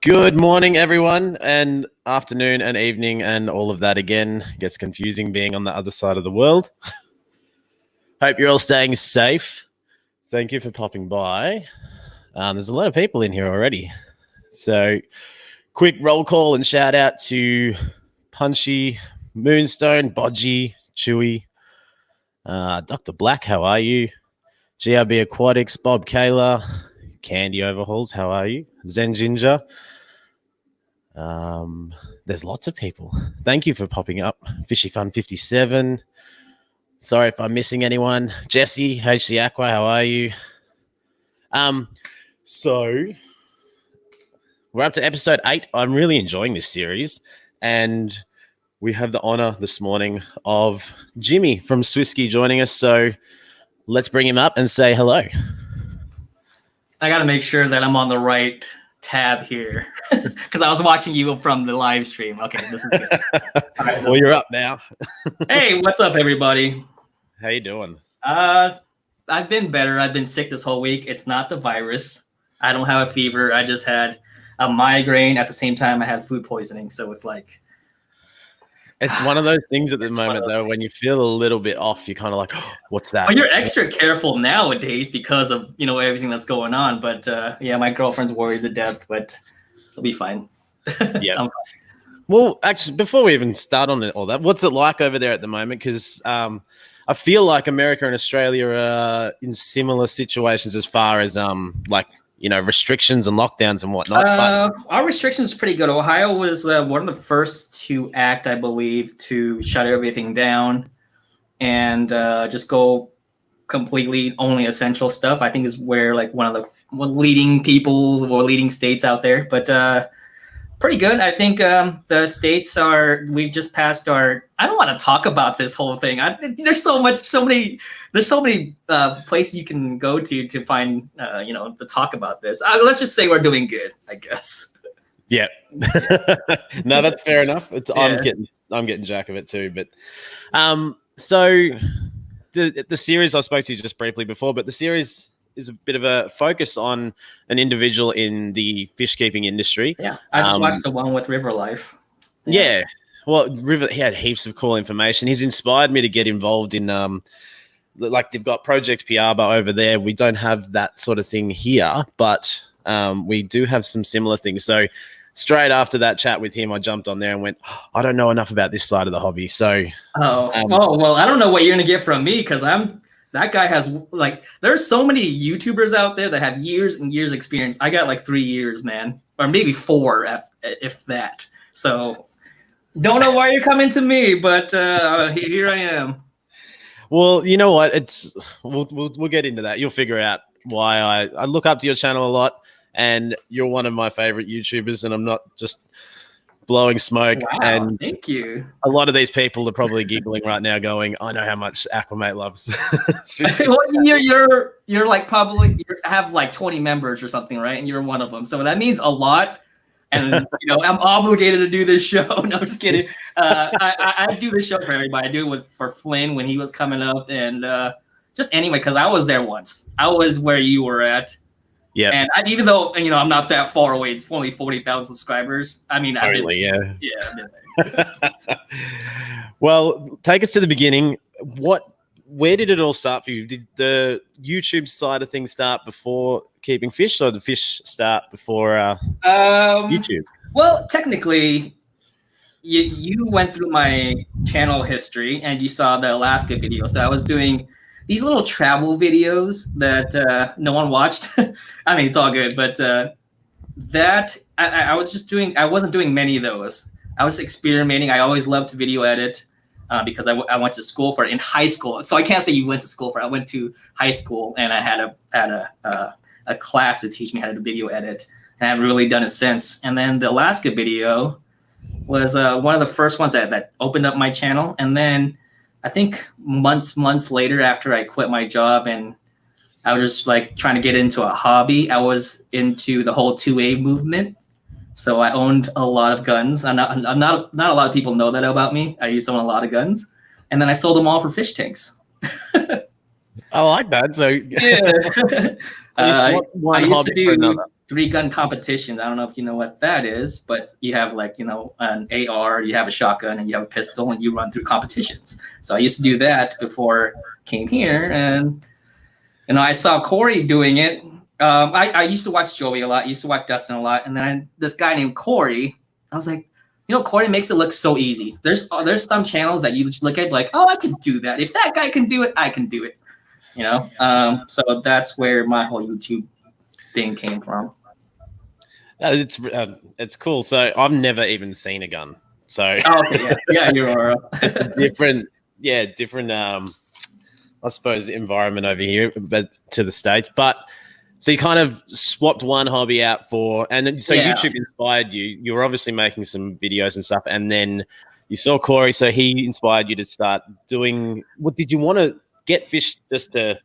Good morning, everyone, and afternoon and evening and all of that again. Gets confusing being on the other side of the world. Hope you're all staying safe. Thank you for popping by. There's a lot of people in here already. So quick roll call and shout out to Punchy, Moonstone, Bodgy, Chewy, Dr. Black, how are you? GRB Aquatics, Bob Kayla, Candy Overhauls, how are you? Zen Ginger. There's lots of people. Thank you for popping up. Fishy Fun 57. Sorry if I'm missing anyone. Jesse, HC Aqua, how are you? So we're up to episode 8. I'm really enjoying this series, and we have the honor this morning of Jimmy from Swhiskey joining us. So let's bring him up and say hello. I got to make sure that I'm on the right tab here because I was watching you from the live stream. Okay, this is good. All right, well, you're up now. Hey, what's up, everybody? How you doing? I've been better. I've been sick this whole week. It's not the virus. I don't have a fever. I just had a migraine. At the same time, I had food poisoning. So it's like... It's one of those things at the moment, though, when you feel a little bit off, you're kind of like, oh, what's that? Well, you're extra careful nowadays because of, everything that's going on. But yeah, my girlfriend's worried to death, but it'll be fine. Yeah. Well, actually, before we even start on all that, what's it like over there at the moment? Because I feel like America and Australia are in similar situations as far as restrictions and lockdowns and whatnot. Our restrictions are pretty good. Ohio was one of the first to act, I believe, to shut everything down and just go completely only essential stuff. I think is where one of the leading people or leading states out there. But pretty good. I think the states we've just passed our. I don't want to talk about this whole thing. There's so many places you can go to find, to talk about this. Let's just say we're doing good, I guess. Yeah. No, that's fair enough. I'm getting jack of it too. But so the series I spoke to you just briefly before, but the series is a bit of a focus on an individual in the fish keeping industry. Yeah, I just watched the one with River Life. Yeah. Well, he had heaps of cool information. He's inspired me to get involved in, they've got Project Piaba over there. We don't have that sort of thing here, but we do have some similar things. So straight after that chat with him, I jumped on there and went, I don't know enough about this side of the hobby. So, well, I don't know what you're going to get from me because that guy has there's so many YouTubers out there that have years and years experience. I got 3 years, man, or maybe 4 if that. So don't know why you're coming to me, but here I am. Well, you know what? We'll get into that. You'll figure out why I look up to your channel a lot, and you're one of my favorite YouTubers, and I'm not just blowing smoke. Wow, and thank you. A lot of these people are probably giggling right now going, I know how much Aquamate loves. You're probably have 20 members or something, right? And you're one of them. So that means a lot. And I'm obligated to do this show. No, I'm just kidding. I do this show for everybody. I do it for Flynn when he was coming up, and just anyway, because I was there once. I was where you were at. Yeah. And even though I'm not that far away, it's only 40,000 subscribers. I mean, yeah. Yeah. Well, take us to the beginning. Where did it all start for you? Did the YouTube side of things start before keeping fish, or the fish start before YouTube? Well, technically, you went through my channel history and you saw the Alaska video. So I was doing these little travel videos that no one watched. I mean, it's all good, but that I was just doing. I wasn't doing many of those. I was experimenting. I always loved to video edit. Because I went to school for it in high school, so I can't say you went to school for it. I went to high school and I had a class to teach me how to video edit, and I haven't really done it since. And then the Alaska video was one of the first ones that opened up my channel. And then I think months later, after I quit my job and I was just trying to get into a hobby, I was into the whole 2A movement. So I owned a lot of guns. I'm not a lot of people know that about me. I used to own a lot of guns, and then I sold them all for fish tanks. I like that. So yeah, I used to do 3-gun competitions. I don't know if you know what that is, but you have like, you know, an AR, you have a shotgun, and you have a pistol, and you run through competitions. So I used to do that before I came here, and you know, I saw Corey doing it. I used to watch Joey a lot. I used to watch Dustin a lot, and then this guy named Corey. I was like, you know, Corey makes it look so easy. There's some channels that you just look at like, oh, I can do that. If that guy can do it, I can do it. You know, so that's where my whole YouTube thing came from. It's cool. So I've never even seen a gun. So okay, yeah, you're it's a different I suppose environment over here, but to the States. But so you kind of swapped one hobby out for, and so YouTube inspired you. You were obviously making some videos and stuff, and then you saw Corey, so he inspired you to start doing. What did you want to get fish just to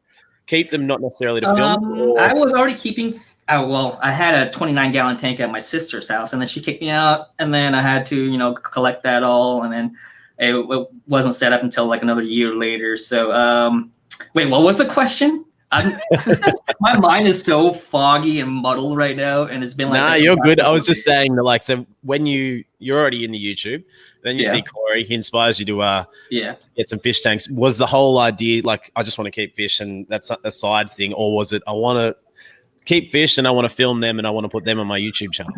keep them, not necessarily to film? I was already keeping. Well, I had a 29-gallon tank at my sister's house, and then she kicked me out, and then I had to, you know, collect that all, and then it wasn't set up until like another year later. So, wait, what was the question? My mind is so foggy and muddled right now, and it's been like. Nah, you're good. I was just saying that, like, so when you're already in the YouTube, then you see Corey, he inspires you to get some fish tanks. Was the whole idea like, I just want to keep fish, and that's a side thing, or was it I want to keep fish and I want to film them and I want to put them on my YouTube channel?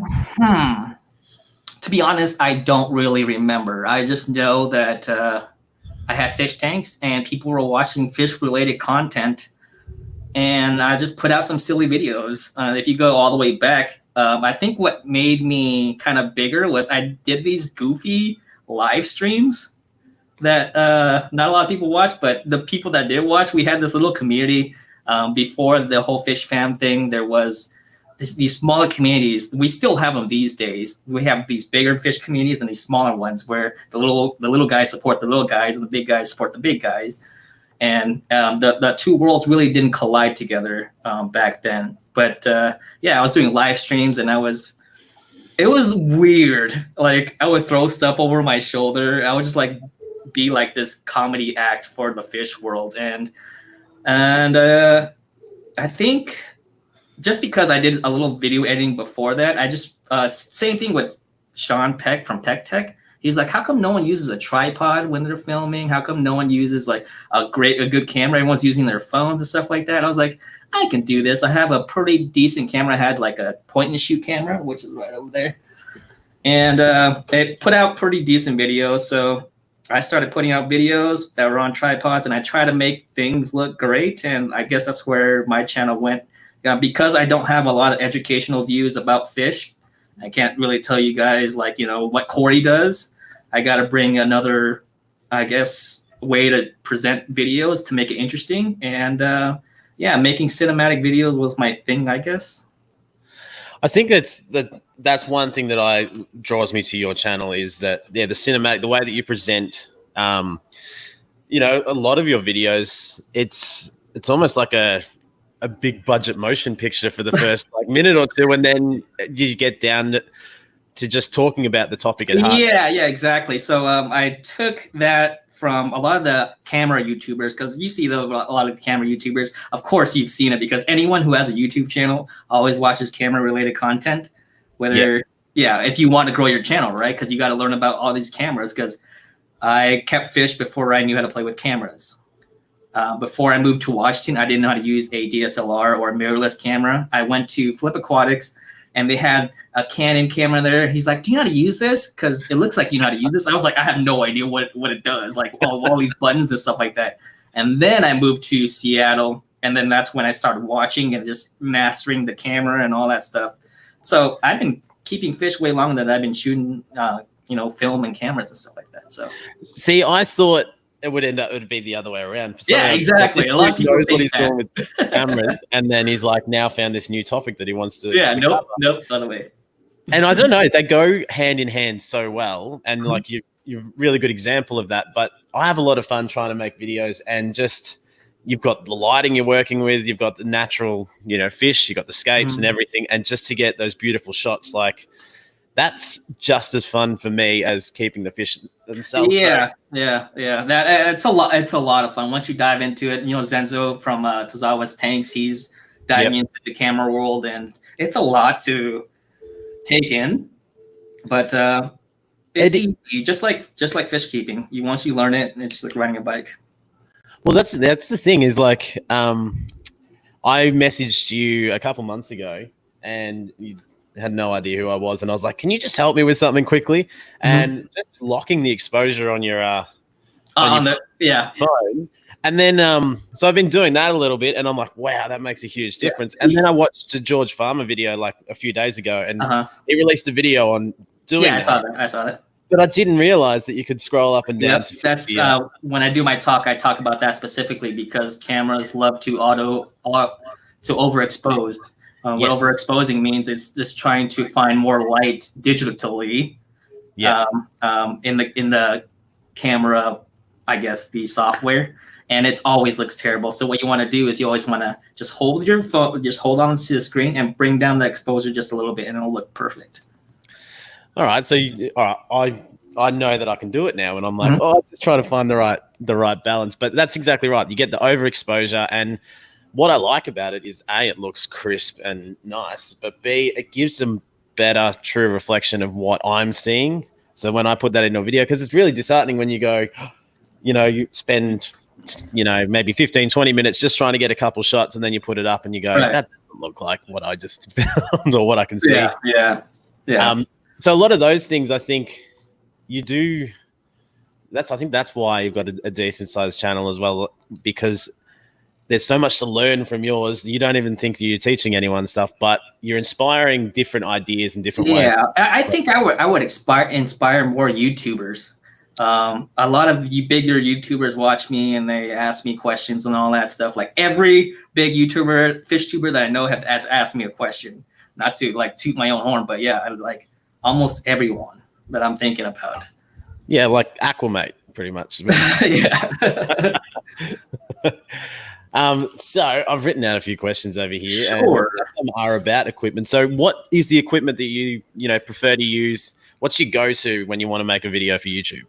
To be honest, I don't really remember. I just know that I had fish tanks and people were watching fish-related content, and I just put out some silly videos. If you go all the way back, I think what made me kind of bigger was I did these goofy live streams that not a lot of people watch, but the people that did watch, we had this little community. Before the whole fish fam thing, there was these smaller communities. We still have them these days. We have these bigger fish communities and these smaller ones where the little guys support the little guys and the big guys support the big guys. And the two worlds really didn't collide together back then. But yeah, I was doing live streams, and it was weird. Like, I would throw stuff over my shoulder. I would just like be like this comedy act for the fish world. And I think just because I did a little video editing before that, I just same thing with Sean Peck from Peck Tech. He's like, how come no one uses a tripod when they're filming? How come no one uses like a good camera? Everyone's using their phones and stuff like that. I was like, I can do this. I have a pretty decent camera. I had like a point and shoot camera, which is right over there. And it put out pretty decent videos. So I started putting out videos that were on tripods, and I try to make things look great. And I guess that's where my channel went. Because I don't have a lot of educational views about fish, I can't really tell you guys like, you know, what Corey does. I got to bring another, I guess, way to present videos to make it interesting. And yeah, making cinematic videos was my thing, I guess. I think that's one thing that draws me to your channel is that the cinematic, the way that you present, you know, a lot of your videos, it's almost like a big budget motion picture for the first like minute or two, and then you get down to just talking about the topic at heart. Yeah, exactly. So I took that from a lot of the camera YouTubers, because you see a lot of the camera YouTubers. Of course, you've seen it because anyone who has a YouTube channel always watches camera-related content. Whether if you want to grow your channel, right? Because you got to learn about all these cameras. Because I kept fish before I knew how to play with cameras. Before I moved to Washington, I didn't know how to use a DSLR or a mirrorless camera. I went to Flip Aquatics, and they had a Canon camera there. He's like, do you know how to use this? Because it looks like you know how to use this. I was like, I have no idea what it does, like all these buttons and stuff like that. And then I moved to Seattle, and then that's when I started watching and just mastering the camera and all that stuff. So I've been keeping fish way longer than I've been shooting, film and cameras and stuff like that. So see, I thought it would be the other way around. Yeah, exactly. A lot of people knows what he's doing with cameras, and then he's like now found this new topic that he wants to. Yeah, nope, other way. And I don't know, they go hand in hand so well, and like you're a really good example of that. But I have a lot of fun trying to make videos, and just you've got the lighting you're working with, you've got the natural, fish, you've got the scapes and everything, and just to get those beautiful shots, like. That's just as fun for me as keeping the fish themselves. Yeah. It's a lot. It's a lot of fun once you dive into it. Zenzo from Tazawa's Tanks, he's diving into the camera world, and it's a lot to take in, but it's easy, just like fish keeping. Once you learn it, it's just like riding a bike. Well, that's the thing is like, I messaged you a couple months ago, and you had no idea who I was, and I was like, "Can you just help me with something quickly?" And just locking the exposure on your phone. And then so I've been doing that a little bit, and I'm like, wow, that makes a huge difference. And then I watched a George Farmer video like a few days ago, and he released a video on doing that. I saw that. But I didn't realize that you could scroll up and down. That's when I do my talk, I talk about that specifically because cameras love to overexpose. What overexposing means is just trying to find more light digitally. In the camera, I guess the software, and it always looks terrible. So what you want to do is you always want to just hold your phone, just hold on to the screen and bring down the exposure just a little bit, and it'll look perfect. All right, so I know that I can do it now, and I'm like, I'm just trying to find the right balance. But that's exactly right. You get the overexposure, and what I like about it is A, it looks crisp and nice, but B, it gives them better true reflection of what I'm seeing. So when I put that into a video, because it's really disheartening when you go, you spend, maybe 15, 20 minutes just trying to get a couple shots, and then you put it up and you go, that doesn't look like what I just filmed or what I can see. Yeah. So a lot of those things, I think you do. I think that's why you've got a decent sized channel as well, because there's so much to learn from yours. You don't even think you're teaching anyone stuff, but you're inspiring different ideas in different ways. Yeah, I think I would inspire more YouTubers. A lot of you bigger YouTubers watch me and they ask me questions and all that stuff. Like every big YouTuber, fish tuber that I know has asked me a question. Not to like toot my own horn, but yeah, I like almost everyone that I'm thinking about. Yeah, like Aqua, mate, pretty much. Yeah. So I've written out a few questions over here. Sure. And some of them are about equipment. So what is the equipment that you prefer to use? What's your go-to when you want to make a video for YouTube?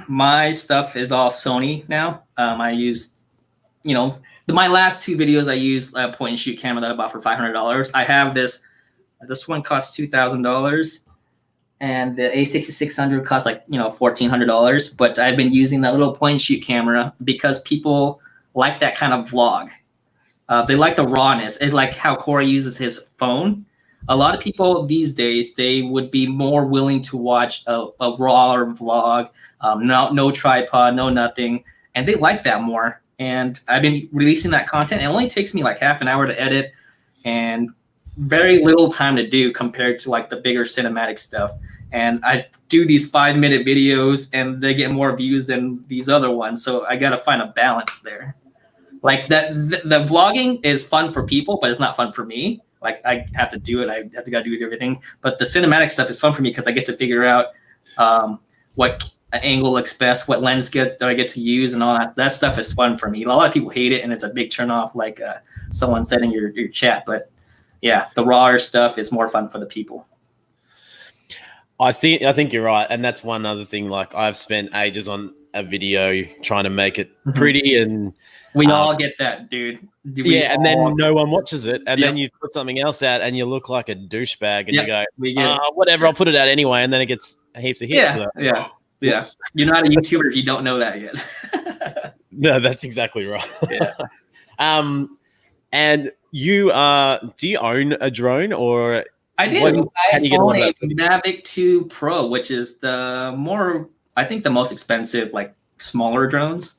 My stuff is all Sony now. I use, my last two videos I used a point and shoot camera that I bought for $500. I have this one costs $2,000. And the A6600 costs like, $1,400. But I've been using that little point and shoot camera because people like that kind of vlog. They like the rawness. It's like how Corey uses his phone. A lot of people these days, they would be more willing to watch a raw vlog, no tripod, no nothing. And they like that more. And I've been releasing that content. It only takes me like half an hour to edit and very little time to do compared to like the bigger cinematic stuff. And I do these 5-minute videos and they get more views than these other ones. So I got to find a balance there. Like that, the vlogging is fun for people, but it's not fun for me. Like I have to do it. I have to do everything. But the cinematic stuff is fun for me because I get to figure out what angle looks best, what lens do I get to use, and all that. That stuff is fun for me. A lot of people hate it, and it's a big turn off, like someone said in your chat. But yeah, the rawer stuff is more fun for the people. I think you're right, and that's one other thing. Like I've spent ages on a video trying to make it pretty, and we all get that, dude. And then no one watches it, and then you put something else out, and you look like a douchebag, and you go, whatever, I'll put it out anyway, and then it gets heaps of hits. Yeah. You're not a YouTuber if you don't know that yet. No, that's exactly right. Yeah. And you do you own a drone or? I do. I own a Mavic 2 Pro, which is the most expensive, like smaller drones.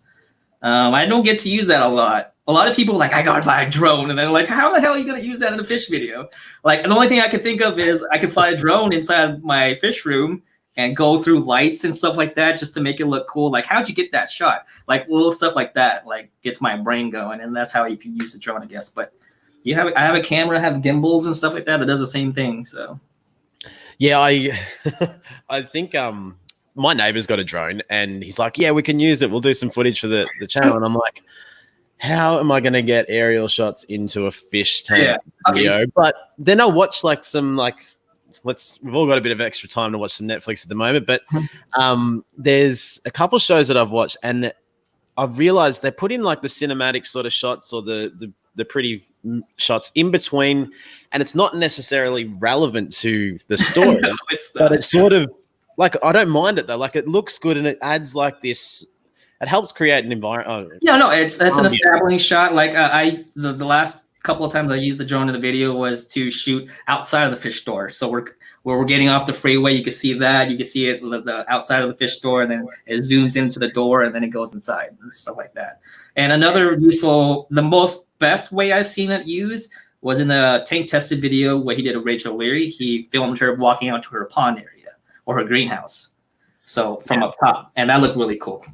I don't get to use that a lot. A lot of people are like, I gotta buy a drone, and they're like, how the hell are you gonna use that in a fish video? Like the only thing I can think of is I can fly a drone inside my fish room and go through lights and stuff like that just to make it look cool. Like, how'd you get that shot? Like little stuff like that, like gets my brain going, and that's how you can use a drone, I guess. But I have a camera, I have gimbals and stuff like that does the same thing. So yeah, I think my neighbor's got a drone, and he's like, yeah, we can use it. We'll do some footage for the channel. And I'm like, how am I going to get aerial shots into a fish tank video? But then I'll watch like some we've all got a bit of extra time to watch some Netflix at the moment, but there's a couple shows that I've watched, and I've realized they put in like the cinematic sort of shots or the pretty shots in between, and it's not necessarily relevant to the story, No, it's but not. it's sort of like, I don't mind it though. Like, it looks good and it adds like this. It helps create an environment. Yeah, no, it's an establishing shot. Like the last couple of times I used the drone in the video was to shoot outside of the fish store. So we're getting off the freeway. You can see that. You can see it the outside of the fish store, and then it zooms into the door, and then it goes inside and stuff like that. And another useful, the best way I've seen it used was in the tank tested video where he did a Rachel Leary. He filmed her walking out to her pond area or her greenhouse. So from up top, and that looked really cool.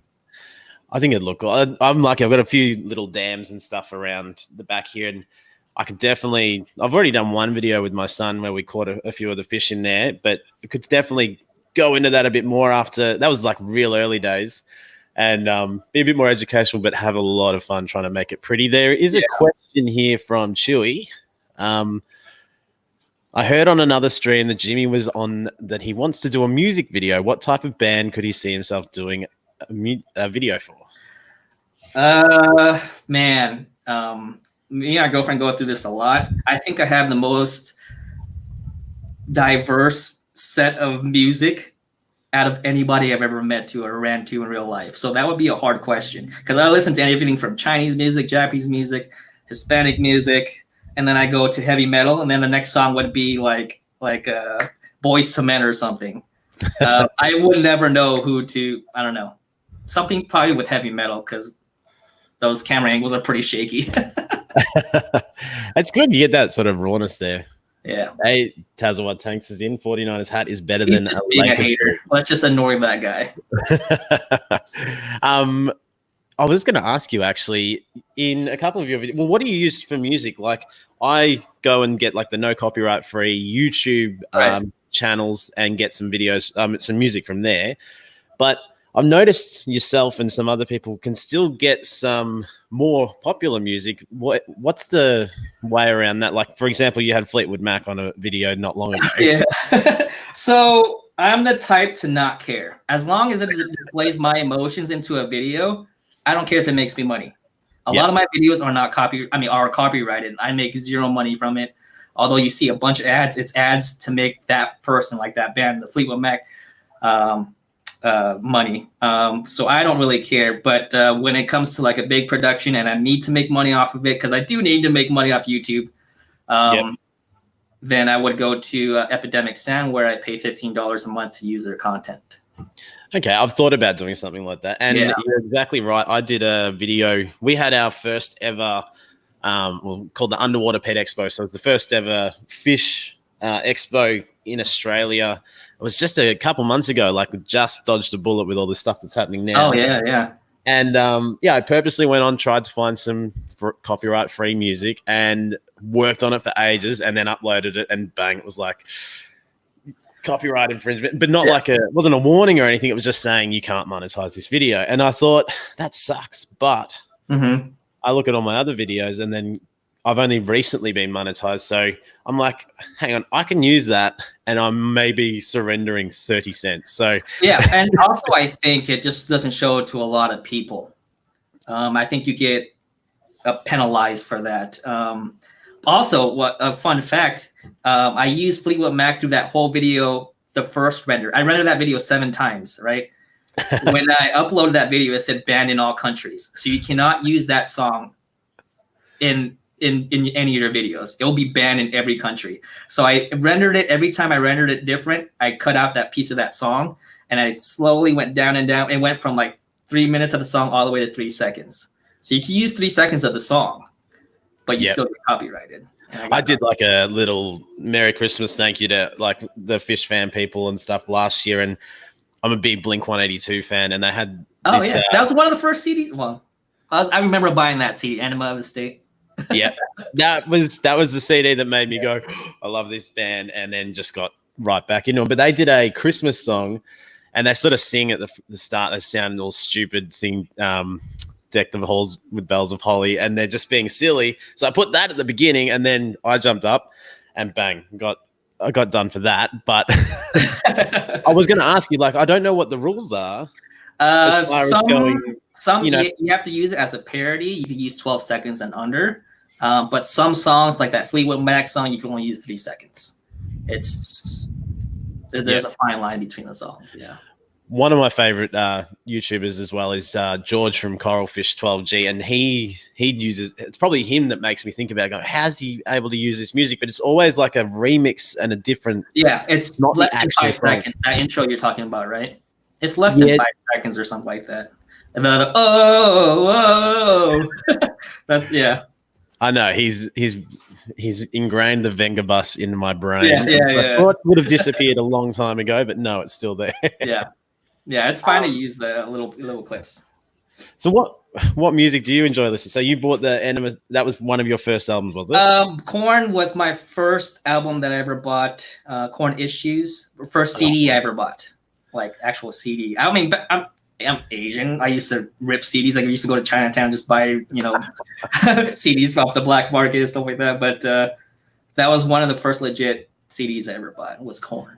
I think it'd look cool. I'm lucky. I've got a few little dams and stuff around the back here, and I could definitely. I've already done one video with my son where we caught a few of the fish in there, but it could definitely go into that a bit more after. That was like real early days, and be a bit more educational, but have a lot of fun trying to make it pretty. There is a question here from Chewy. I heard on another stream that Jimmy was on that he wants to do a music video. What type of band could he see himself doing a video for? Man, me and my girlfriend go through this a lot. I think I have the most diverse set of music out of anybody I've ever met to or ran to in real life. So that would be a hard question because I listen to everything from Chinese music, Japanese music, Hispanic music, and then I go to heavy metal, and then the next song would be like Boyz II Men or something. I would never know who to. I don't know. Something probably with heavy metal because those camera angles are pretty shaky. It's good you get that sort of rawness there. Yeah. Hey, Tazawad Tanks is in. 49ers hat is better He's than just being a hater. Let's just annoy that guy. I was going to ask you actually, in a couple of your videos, well, what do you use for music? Like, I go and get like the no copyright free YouTube channels and get some videos, some music from there. But I've noticed yourself and some other people can still get some more popular music. What's the way around that? Like, for example, you had Fleetwood Mac on a video not long ago. Yeah. So I'm the type to not care. As long as it displays my emotions into a video, I don't care if it makes me money. A lot of my videos are not are copyrighted. I make zero money from it. Although you see a bunch of ads, it's ads to make that person, like that band, the Fleetwood Mac, money. So I don't really care. But when it comes to like a big production and I need to make money off of it, because I do need to make money off YouTube, then I would go to Epidemic Sound, where I pay $15 a month to use their content. Okay, I've thought about doing something like that. And you're exactly right. I did a video. We had our first ever, called the Underwater Pet Expo. So it was the first ever fish expo in Australia. It was just a couple months ago. Like, we just dodged a bullet with all the stuff that's happening now. Oh, yeah. And I purposely went on, tried to find some copyright-free music and worked on it for ages and then uploaded it, and bang, it was like copyright infringement, but not like it wasn't a warning or anything. It was just saying you can't monetize this video. And I thought, that sucks. But I look at all my other videos and then I've only recently been monetized. So I'm like, hang on, I can use that, and I'm maybe surrendering 30 cents. So yeah. And also I think it just doesn't show it to a lot of people. I think you get penalized for that. Also, what a fun fact, I used Fleetwood Mac through that whole video, the first render. I rendered that video 7 times, right? When I uploaded that video, it said banned in all countries. So you cannot use that song in any of your videos. It will be banned in every country. So I rendered it. Every time I rendered it different, I cut out that piece of that song, and I slowly went down and down. It went from like 3 minutes of the song all the way to 3 seconds. So you can use 3 seconds of the song, but you still get copyrighted. I did like a little Merry Christmas thank you to like the Fish fan people and stuff last year, and I'm a big Blink-182 fan, and they had this, that was one of the first CDs. Well, I remember buying that CD, Anima of the State. Yeah, that was the CD that made me go, I love this band, and then just got right back into it. But they did a Christmas song, and they sort of sing at the start. They sound all stupid, sing Deck the Halls with Bells of Holly, and they're just being silly. So I put that at the beginning, and then I jumped up and bang, I got done for that. But I was going to ask you, like, I don't know what the rules are. You have to use it as a parody. You can use 12 seconds and under. But some songs, like that Fleetwood Mac song, you can only use 3 seconds. There's a fine line between the songs. Yeah. One of my favorite YouTubers as well is George from Coralfish 12G, and he uses, it's probably him that makes me think about going, how's he able to use this music? But it's always like a remix and a different. Yeah, it's not less than 5 seconds. That intro you're talking about, right? It's less than 5 seconds or something like that. And then that's I know he's ingrained the Venga bus in my brain. Yeah. I thought it would have disappeared a long time ago, but no, it's still there. Yeah, it's fine to use the little clips. So what music do you enjoy listening? So you bought the Enema, that was one of your first albums, was it? Korn was my first album that I ever bought. Korn Issues, first CD I ever bought, like actual CD. I mean, but I'm Asian. I used to rip CDs. Like I used to go to Chinatown, just buy, CDs off the black market and stuff like that. But that was one of the first legit CDs I ever bought, was Korn.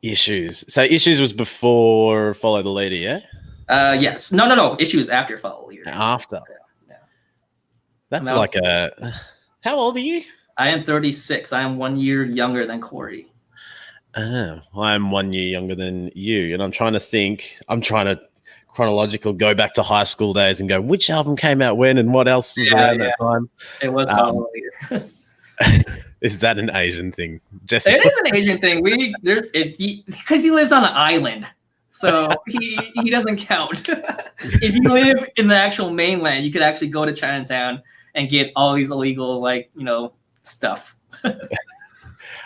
Issues. So Issues was before Follow the Leader, yeah? Yes. No. Issues after Follow the Leader. After. Yeah. That's like a... How old are you? I am 36. I am 1 year younger than Corey. I'm 1 year younger than you. And I'm trying to chronological go back to high school days and go, which album came out when and what else was around that time? It was Follow the Leader. Is that an Asian thing, Jesse? It is an Asian thing. Because he lives on an island, so he doesn't count. If you live in the actual mainland, you could actually go to Chinatown and get all these illegal, stuff.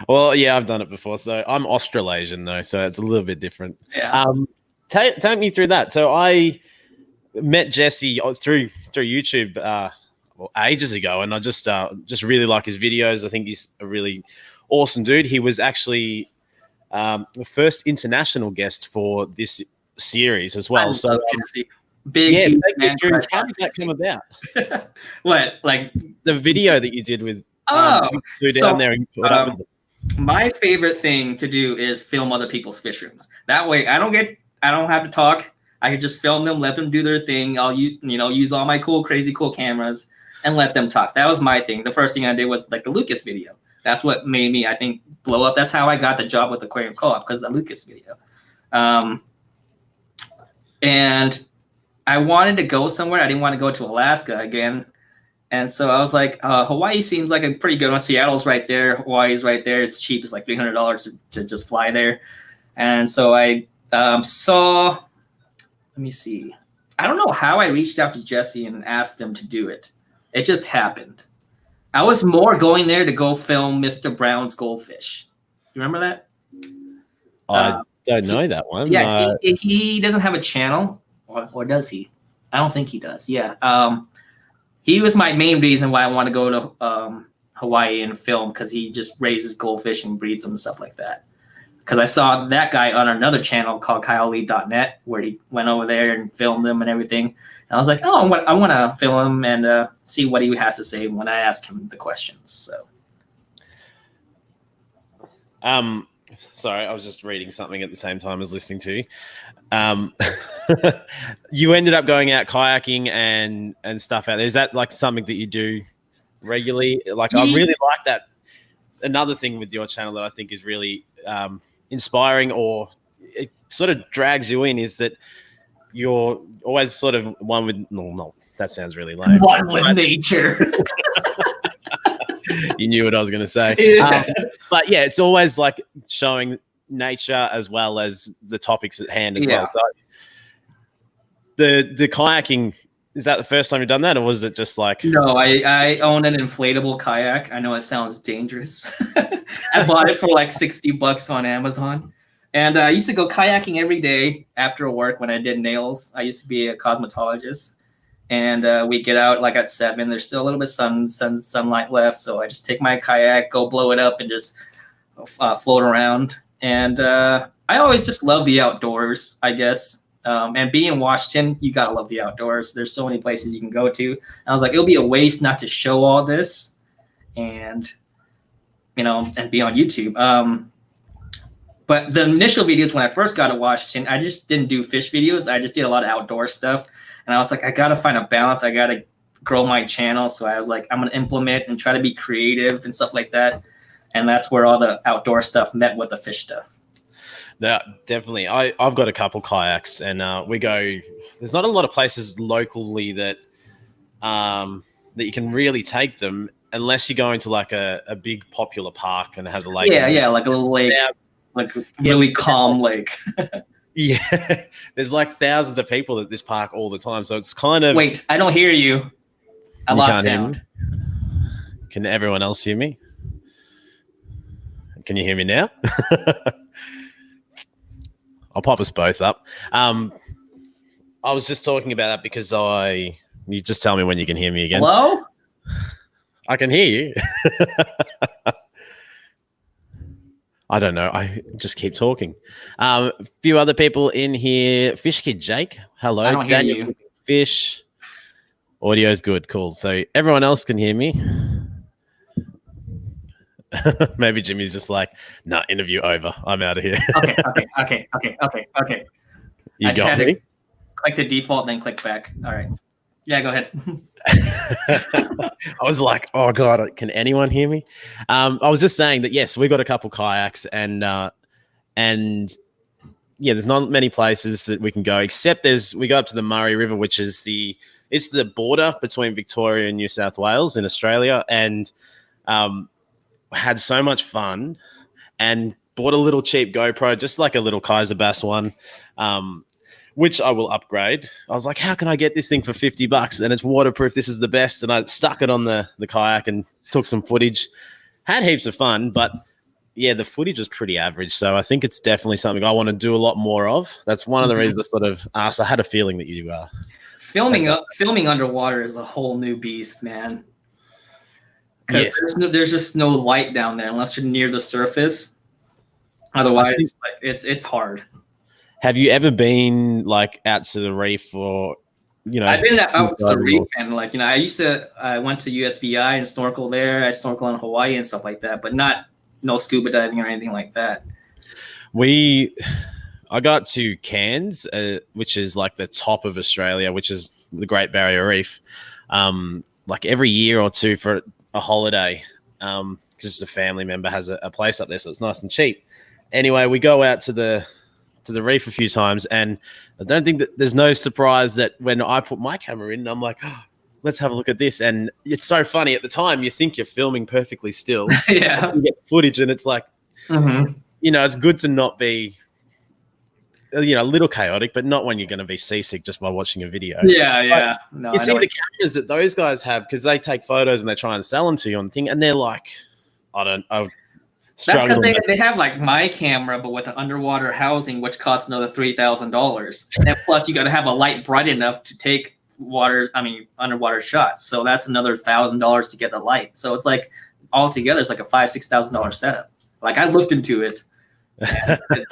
Well, yeah, I've done it before. So I'm Australasian though, so it's a little bit different. Yeah. Take me through that. So I met Jesse through YouTube. Ages ago, and I just really like his videos. I think he's a really awesome dude. He was actually the first international guest for this series as well. So how did that come about? What, like the video that you did with there and put up with them. My favorite thing to do is film other people's fish rooms. That way I don't have to talk. I can just film them, let them do their thing. I'll use all my crazy cool cameras and let them talk. That was my thing. The first thing I did was like the Lucas video. That's what made me, I think, blow up. That's how I got the job with Aquarium Co-Op, because of the Lucas video. And I wanted to go somewhere. I didn't want to go to Alaska again. And so I was like, Hawaii seems like a pretty good one. Seattle's right there. Hawaii's right there. It's cheap. It's like $300 to just fly there. And so I saw, let me see. I don't know how I reached out to Jesse and asked him to do it. It just happened. I was more going there to go film Mr. Brown's goldfish. You remember that? I don't know that one. Yeah, he doesn't have a channel, or does he? I don't think he does. Yeah. He was my main reason why I want to go to Hawaii and film, because he just raises goldfish and breeds them and stuff like that. Because I saw that guy on another channel called KyleLee.net, where he went over there and filmed them and everything. And I was like, I want to film him and see what he has to say when I ask him the questions. So, sorry, I was just reading something at the same time as listening to you. You ended up going out kayaking and stuff out there. Is that like something that you do regularly? Like, I really like that. Another thing with your channel that I think is really inspiring, or it sort of drags you in, is that you're always sort of one with no, that sounds really lame. One with nature. You knew what I was going to say. But yeah, it's always like showing nature as well as the topics at hand as well. So the kayaking, is that the first time you've done that, or was it just like... No, I own an inflatable kayak. I know it sounds dangerous. I bought it for like $60 on Amazon. And I used to go kayaking every day after work when I did nails. I used to be a cosmetologist. And we get out like at 7. There's still a little bit sunlight left. So I just take my kayak, go blow it up, and just float around. And I always just love the outdoors, I guess. And being in Washington, you got to love the outdoors. There's so many places you can go to. And I was like, it'll be a waste not to show all this and, and be on YouTube. But the initial videos when I first got to Washington, I just didn't do fish videos. I just did a lot of outdoor stuff. And I was like, I got to find a balance. I got to grow my channel. So I was like, I'm gonna implement and try to be creative and stuff like that. And that's where all the outdoor stuff met with the fish stuff. Yeah, definitely. I've got a couple kayaks, and we go. There's not a lot of places locally that that you can really take them unless you're going to like a big popular park and it has a lake. Yeah, like a little lake, like really calm lake. Yeah, there's like thousands of people at this park all the time, so it's kind of. Wait, I don't hear you. I lost sound. Can everyone else hear me? Can you hear me now? I'll pop us both up. I was just talking about that because you just tell me when you can hear me again. Hello? I can hear you. I don't know. I just keep talking. A few other people in here. Fish Kid Jake. Hello. I don't Daniel hear you. Fish. Audio's good. Cool. So everyone else can hear me. Maybe Jimmy's just like, nah, interview over. I'm out of here. Okay. You I got me? Click the default, then click back. All right. Yeah, go ahead. I was like, oh God, can anyone hear me? I was just saying that, yes, we got a couple kayaks and yeah, there's not many places that we can go except we go up to the Murray River, which is it's the border between Victoria and New South Wales in Australia, and had so much fun and bought a little cheap GoPro, just like a little Kaiser Bass one, which I will upgrade. I was like, how can I get this thing for $50 and it's waterproof? This is the best. And I stuck it on the kayak and took some footage. Had heaps of fun, but yeah, the footage was pretty average. So I think it's definitely something I want to do a lot more of. That's one of the reasons I sort of asked. I had a feeling that you are. Filming underwater is a whole new beast, man. Because yes. there's just no light down there unless you're near the surface. Otherwise, it's hard. Have you ever been like out to the reef or, you know? I've been out to the reef and like, you know, I went to USVI and snorkel there. I snorkel in Hawaii and stuff like that, but no scuba diving or anything like that. I got to Cairns, which is like the top of Australia, which is the Great Barrier Reef, like every year or two for a holiday, because a family member has a place up there, so it's nice and cheap. Anyway, we go out to the reef a few times, and I don't think that there's no surprise that when I put my camera in, I'm like, oh, let's have a look at this. And it's so funny at the time, you think you're filming perfectly still. Yeah. You get footage and it's like, you know, it's good to not be, you know, a little chaotic, but not when you're going to be seasick just by watching a video. Yeah. No, you see the cameras that those guys have, because they take photos and they try and sell them to you on the thing, and they're like, I that's because they have like my camera, but with an underwater housing, which costs another $3,000. And plus, you got to have a light bright enough to take underwater shots. So that's another $1,000 to get the light. So it's like altogether, it's like a $5,000-$6,000 setup. Like I looked into it.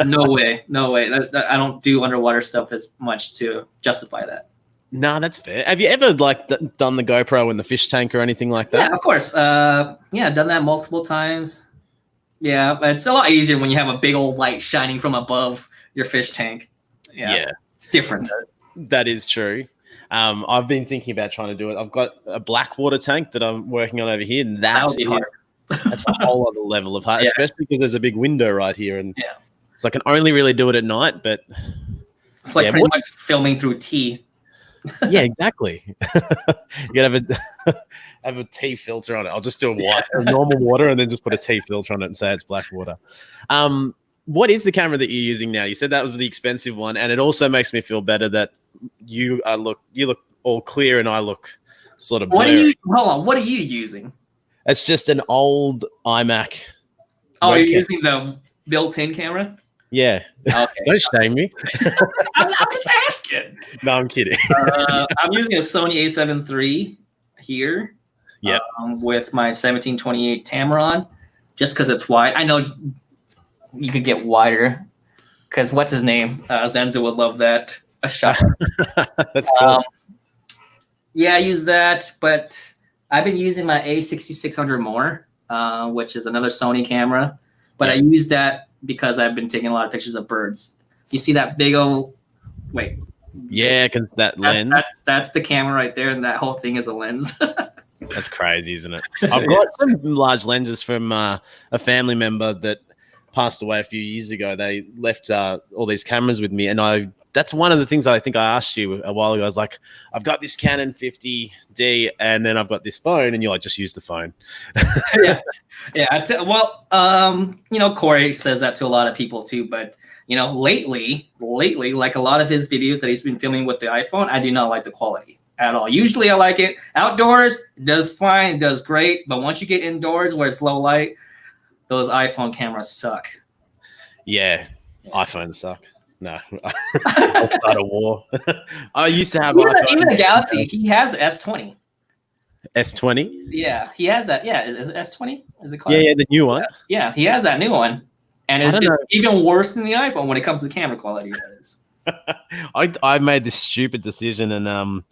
No way. I don't do underwater stuff as much to justify that. No, that's fair. Have you ever like done the GoPro in the fish tank or anything like that? Yeah, of course. Done that multiple times. Yeah, but it's a lot easier when you have a big old light shining from above your fish tank. Yeah. It's different. That is true. I've been thinking about trying to do it. I've got a black water tank that I'm working on over here, and that's a whole other level of hard, especially because there's a big window right here, and so I can only really do it at night. But it's like pretty much filming through tea. Yeah, exactly. You gotta have a tea filter on it. I'll just do a normal water and then just put a tea filter on it and say it's black water. What is the camera that you're using now? You said that was the expensive one, and it also makes me feel better that you look all clear and I look sort of blurry. What are you using? It's just an old iMac. Oh, you're using the built-in camera? Yeah. Okay. Don't shame me. I'm just asking. No, I'm kidding. I'm using a Sony a7 III here. Yeah. With my 1728 Tamron, just because it's wide. I know you could get wider, because what's his name? Zenza would love that. A shot. That's cool. Yeah, I use that, but I've been using my A6600 more, which is another Sony camera. But I use that because I've been taking a lot of pictures of birds. You see that big old... Wait, Yeah, because that lens. That's the camera right there, and that whole thing is a lens. That's crazy, isn't it? I've got some large lenses from a family member that passed away a few years ago. They left all these cameras with me, and that's one of the things I think I asked you a while ago. I was like, I've got this Canon 50D, and then I've got this phone, and you're like, just use the phone. Well, Corey says that to a lot of people too, but lately, like a lot of his videos that he's been filming with the iPhone, I do not like the quality at all. Usually I like it outdoors, it does fine, it does great, but once you get indoors where it's low light, those iPhone cameras suck. Yeah. iPhones suck. No, I'll start a war. I used to have even a Galaxy. He has S20. S20. Yeah, he has that. Yeah, is it S20? Is it called? Yeah, the new one. Yeah, he has that new one, and it's even worse than the iPhone when it comes to camera quality. That is. I made this stupid decision and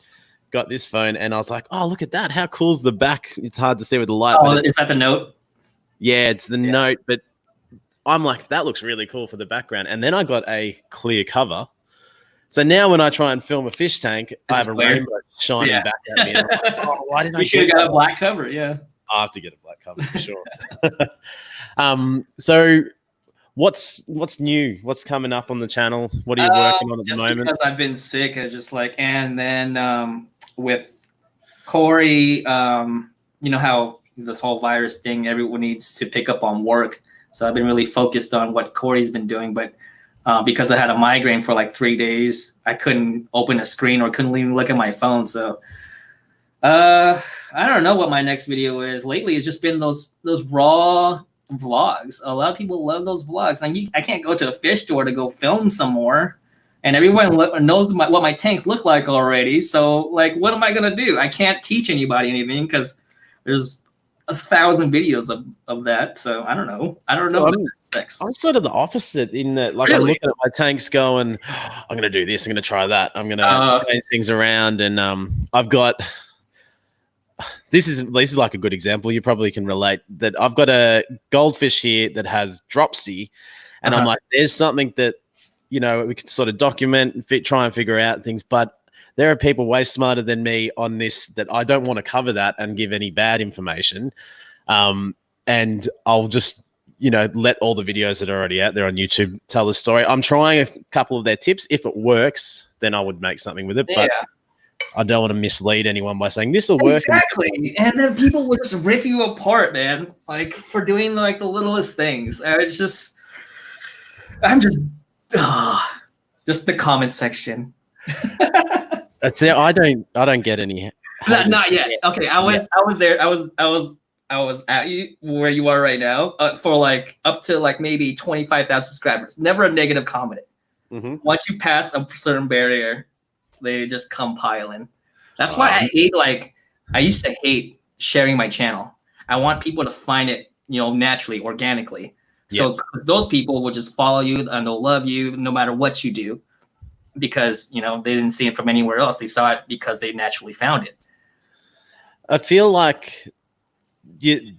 got this phone, and I was like, oh, look at that! How cool's the back? It's hard to see with the light. Oh, is that the Note? Yeah, it's the Note, but I'm like, that looks really cool for the background. And then I got a clear cover. So now when I try and film a fish tank, I have a rainbow shining back at me. And I'm like, oh, why didn't I? You should have got a black cover, yeah. I have to get a black cover for sure. So what's new? What's coming up on the channel? What are you working on at the moment? Because I've been sick, and then with Corey, how this whole virus thing, everyone needs to pick up on work. So I've been really focused on what Corey's been doing, but because I had a migraine for like 3 days, I couldn't open a screen or couldn't even look at my phone. So I don't know what my next video is. Lately, it's just been those raw vlogs. A lot of people love those vlogs. I can't go to the fish store to go film some more, and everyone knows what my tanks look like already. So like, what am I gonna do? I can't teach anybody anything because there's 1,000 videos of that, so I don't know. I'm sort of the opposite in that, like, really? I'm looking at my tanks going, I'm going to do this, I'm going to try that, I'm going to change things around, and I've got this is like a good example. You probably can relate that I've got a goldfish here that has dropsy, and I'm like, there's something that we can sort of document and try and figure out things, but there are people way smarter than me on this that I don't want to cover that and give any bad information. And I'll just, let all the videos that are already out there on YouTube tell the story. I'm trying a couple of their tips. If it works, then I would make something with it. But I don't want to mislead anyone by saying this will work. Exactly. And then people would just rip you apart, man, like for doing like the littlest things. Just the comment section. That's it. I don't get any. Not yet. Okay, I was there. I was at you where you are right now for like up to like maybe 25,000 subscribers. Never a negative comment. Mm-hmm. Once you pass a certain barrier, they just come piling. That's why I hate I used to hate sharing my channel. I want people to find it, naturally, organically. So those people will just follow you and they'll love you no matter what you do. Because they didn't see it from anywhere else. They saw it because they naturally found it. I feel like you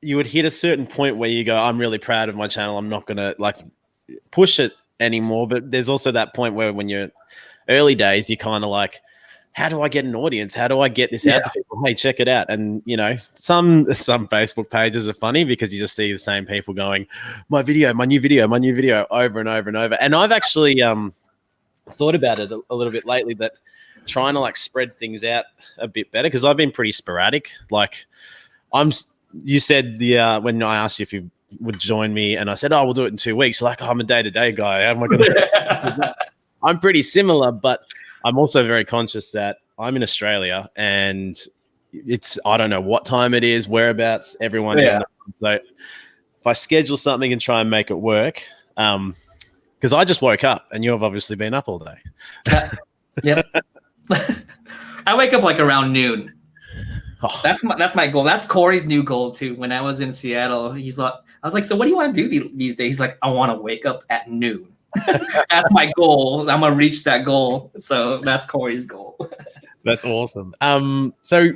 would hit a certain point where you go, I'm really proud of my channel. I'm not gonna push it anymore. But there's also that point where when you're early days, you're kind of like, how do I get an audience? How do I get this out to people? Hey, check it out. And some Facebook pages are funny because you just see the same people going, my new video over and over and over. And I've actually thought about it a little bit lately, that trying to spread things out a bit better, because I've been pretty sporadic. You said when I asked you if you would join me, and I said, we'll do it in 2 weeks. I'm a day-to-day guy. How am I gonna I'm pretty similar, but I'm also very conscious that I'm in Australia and I don't know what time it is, whereabouts everyone is. So if I schedule something and try and make it work, because I just woke up and you've obviously been up all day. Yep. I wake up around noon. Oh. That's my goal. That's Corey's new goal too. When I was in Seattle, I was like, so what do you want to do these days? He's like, I want to wake up at noon. That's my goal. I'm gonna reach that goal. So that's Corey's goal. That's awesome. So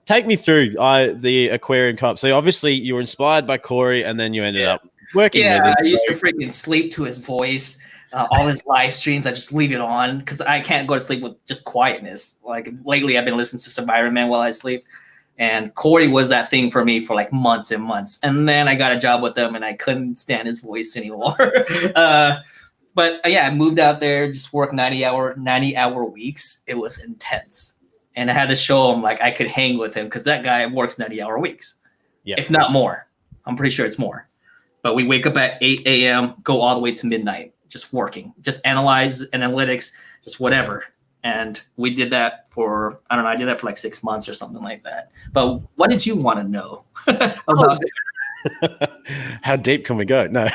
take me through the Aquarium Co-Op. So obviously you were inspired by Corey, and then you ended up working with him. I used to freaking sleep to his voice. all his live streams, I just leave it on because I can't go to sleep with just quietness. Like lately, I've been listening to Survivor Man while I sleep. And Corey was that thing for me for like months and months. And then I got a job with him and I couldn't stand his voice anymore. But yeah, I moved out there, just worked 90-hour weeks. It was intense. And I had to show him like I could hang with him because that guy works 90-hour weeks, if not more. I'm pretty sure it's more. But we wake up at 8 a.m., go all the way to midnight, just working, just analytics, just whatever. And we did that for, I don't know, I did that for like 6 months or something like that. But what did you want to know about How deep can we go? No.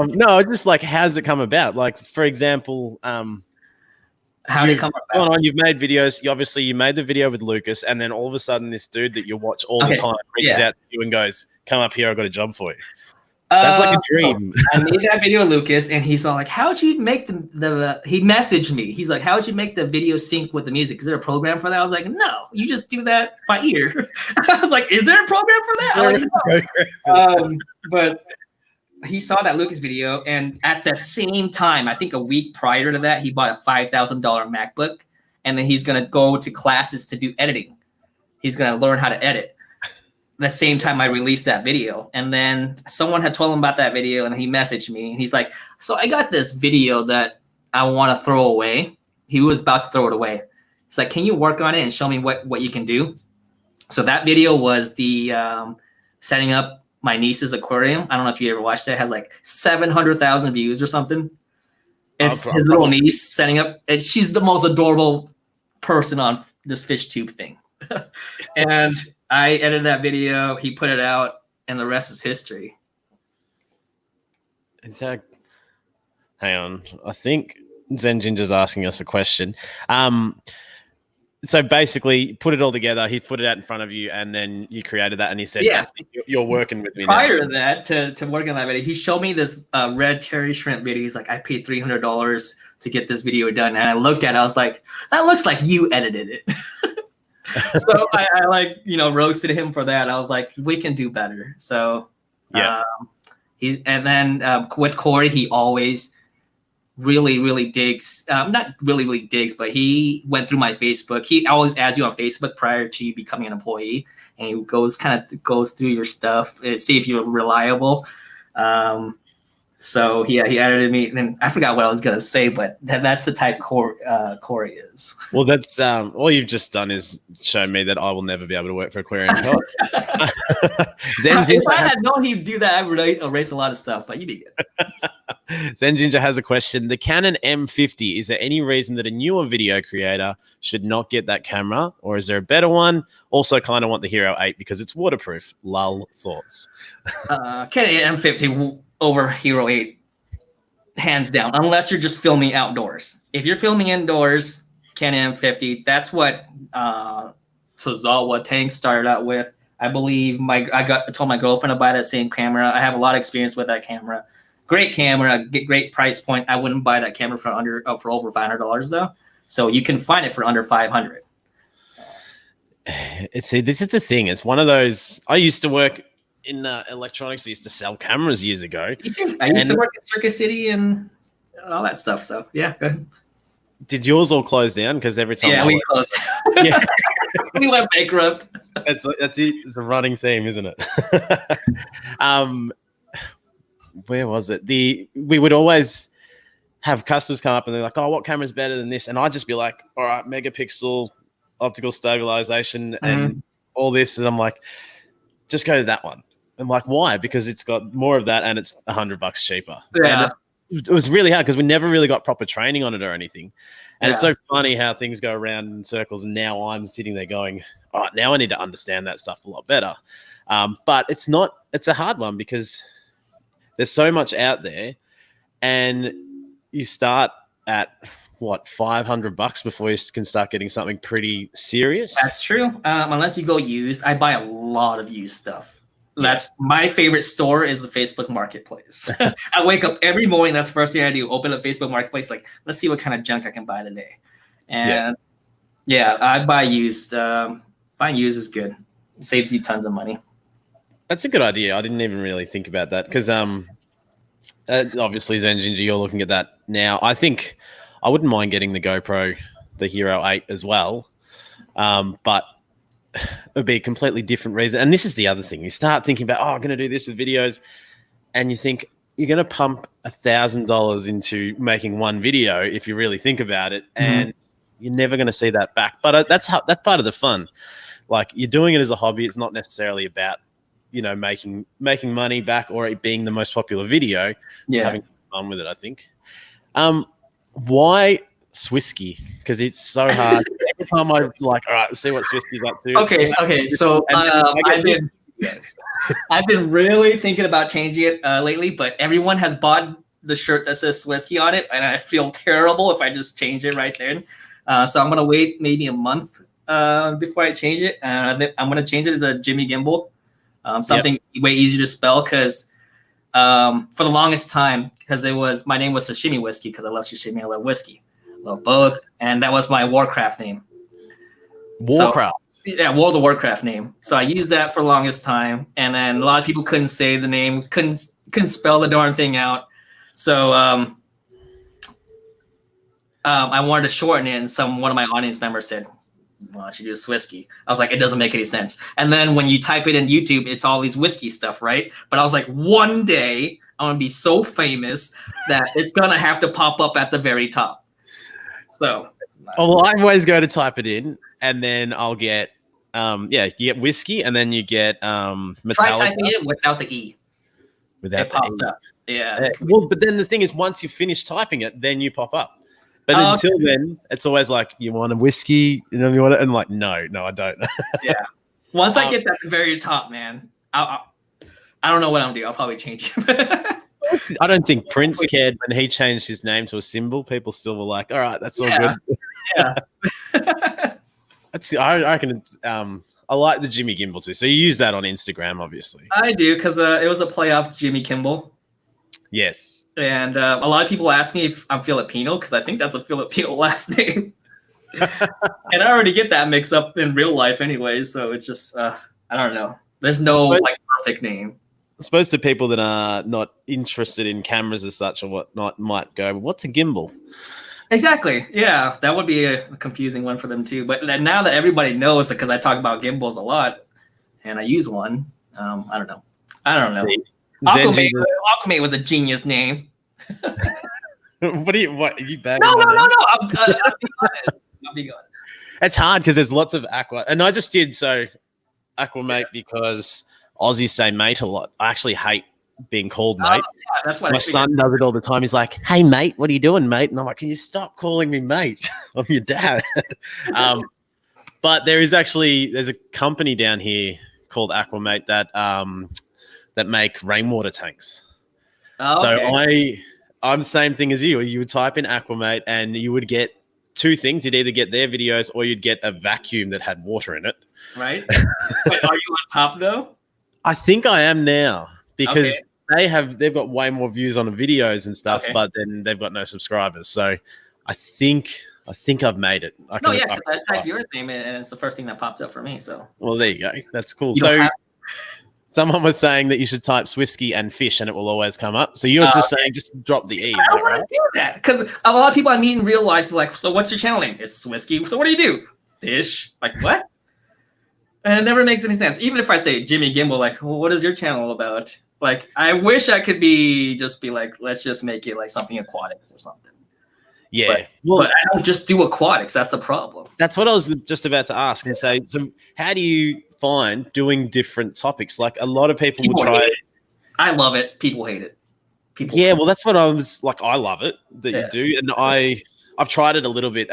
No, just like, how's it come about? Like, for example, how did it come about? You've made videos. You made the video with Lucas, and then all of a sudden, this dude that you watch all the time reaches out to you and goes, "Come up here, I've got a job for you." That's like a dream. I made that video with Lucas, and he's all like, "How'd you make the?" He messaged me. He's like, "How'd you make the video sync with the music? Is there a program for that?" I was like, "No, you just do that by ear." I was like, "Is there a program for that?" I like, no. But he saw that Lucas video, and at the same time, I think a week prior to that, he bought a $5,000 MacBook, and then he's gonna go to classes to do editing. He's gonna learn how to edit. The same time I released that video, and then someone had told him about that video, and he messaged me, and he's like, "So I got this video that I want to throw away." He was about to throw it away. He's like, "Can you work on it and show me what you can do?" So that video was the setting up my niece's aquarium. I don't know if you ever watched it. It had like 700,000 views or something. It's his little niece setting up, and she's the most adorable person on this fish tube thing. And I edited that video, he put it out, and the rest is history. Hang on. I think Zen Ginger's asking us a question. So basically, put it all together. He put it out in front of you, and then you created that, and he said, "Yeah, you're working with me." Prior to that, to working on that video, he showed me this red cherry shrimp video. He's like, "I paid $300 to get this video done," and I looked at it. I was like, "That looks like you edited it." So I like, roasted him for that. I was like, we can do better. So with Corey, he always really digs, not really digs, but he went through my Facebook. He always adds you on Facebook prior to you becoming an employee, and he goes through your stuff, see if you're reliable. So he edited me, and then I forgot what I was gonna say, but that's the type Corey is. Well, that's all you've just done is show me that I will never be able to work for Aquarium Co-Op. If I had known he'd do that, I would erase a lot of stuff, but you did good. Zen Ginger has a question. The Canon M50, is there any reason that a newer video creator should not get that camera, or is there a better one? Also kind of want the Hero 8 because it's waterproof. Lull, thoughts. Canon M50 over Hero 8, hands down, unless you're just filming outdoors. If you're filming indoors, Canon M50, that's what Tozawa Tank started out with. I believe I told my girlfriend to buy that same camera. I have a lot of experience with that camera. Great camera, great price point. I wouldn't buy that camera for over $500 though. So you can find it for under $500. See, this is the thing. It's one of those. I used to work in electronics. I used to sell cameras years ago. Me too. I used to work in Circuit City and all that stuff. So yeah, go ahead. Did yours all close down? Because every time we closed. Yeah, we went bankrupt. That's it. It's a running theme, isn't it? Where was it? We would always have customers come up and they're like, "Oh, what camera's better than this?" And I'd just be like, "All right, megapixel, optical stabilization, and all this." And I'm like, "Just go to that one." I'm like, "Why?" Because it's got more of that and it's $100 cheaper. Yeah. And it was really hard because we never really got proper training on it or anything. And it's so funny how things go around in circles. And now I'm sitting there going, "Oh, now I need to understand that stuff a lot better." But it's a hard one because there's so much out there, and you start at what, $500 before you can start getting something pretty serious. That's true. Unless you go used, I buy a lot of used stuff. That's my favorite store is the Facebook Marketplace. I wake up every morning. That's the first thing I do. Open a Facebook Marketplace. Like, let's see what kind of junk I can buy today. And I buy used. Buying used is good. It saves you tons of money. That's a good idea. I didn't even really think about that because Obviously, Zen Ginger, you're looking at that now. I think I wouldn't mind getting the GoPro, the Hero 8 as well, but it would be a completely different reason. And this is the other thing. You start thinking about, I'm going to do this with videos, and you think you're going to pump $1,000 into making one video if you really think about it, and you're never going to see that back. But that's part of the fun. Like, you're doing it as a hobby. It's not necessarily about, making money back or it being the most popular video. Yeah. Having fun with it, I think. Why Swhiskey? Because it's so hard. Every time I'm like, all right, let's see what Swhiskey's up to. Okay. So I've been really thinking about changing it lately, but everyone has bought the shirt that says Swhiskey on it, and I feel terrible if I just change it right there. So I'm gonna wait maybe a month before I change it. I'm gonna change it as a Jimmy Gimbal, something way easier to spell, because for the longest time, because my name was Sashimi Whiskey, because I love sashimi, I love whiskey, love both, and that was my Warcraft name. Warcraft. World of Warcraft name. So I used that for the longest time, and then a lot of people couldn't say the name, couldn't spell the darn thing out. So I wanted to shorten it, and one of my audience members said, "Why don't you do Swhiskey?" I was like, it doesn't make any sense. And then when you type it in YouTube, it's all these whiskey stuff, right? But I was like, one day I'm gonna be so famous that it's gonna have to pop up at the very top. So, well, I always go to type it in, and then I'll get, you get whiskey, and then you get Metallica. Try typing it without the E. Without it pops up. Yeah. Well, but then the thing is, once you finish typing it, then you pop up. But until then, it's always like, you want a whiskey? You want it? And like, no, I don't. Yeah. Once I get that at the very top, man, I don't know what I'm doing. I'll probably change it. I don't think Prince cared when he changed his name to a symbol. People still were like, all right, that's all good. Yeah. I reckon it's, I like the Jimmy Gimbal too. So you use that on Instagram, obviously. I do, because it was a play off Jimmy Kimball. Yes. And a lot of people ask me if I'm Filipino, because I think that's a Filipino last name. And I already get that mix up in real life anyway. So it's just, I don't know. There's no perfect name. I suppose to people that are not interested in cameras as such or whatnot might go, what's a gimbal? Exactly. Yeah, that would be a confusing one for them too. But now that everybody knows, because I talk about gimbals a lot and I use one, I don't know. Aquamate was a genius name. What are you bagging? No. I'm being honest. It's hard because there's lots of Aqua, and I just did Aquamate because Aussies say mate a lot. I actually hate being called mate. Yeah, that's what my son does it all the time. He's like, "Hey mate, what are you doing, mate?" And I'm like, "Can you stop calling me mate? I'm your dad." But there's a company down here called Aquamate that make rainwater tanks. So I'm the same thing as you. You would type in Aquamate and you would get two things. You'd either get their videos or you'd get a vacuum that had water in it. Right. Wait, are you on top though? I think I am now, because they've got way more views on the videos and stuff, but then they've got no subscribers. So I think I've made it. I typed your name in and it's the first thing that popped up for me. So well, there you go. That's cool. Someone was saying that you should type Swhiskey and fish and it will always come up. So you was just saying just drop the E. I don't want to do that, because a lot of people I meet in real life are like, so what's your channel name? It's Swhiskey. So what do you do? Fish. Like, what? And it never makes any sense. Even if I say Jimmy Gimbal, like, well, what is your channel about? Like, I wish I could be like, let's just make it like something aquatics or something. Yeah. But I don't just do aquatics. That's the problem. That's what I was just about to ask and say. So how do you find doing different topics? Like, a lot of people would try. I love it. People hate it. Well, that's what I was like. I love it that you do. And I've tried it a little bit.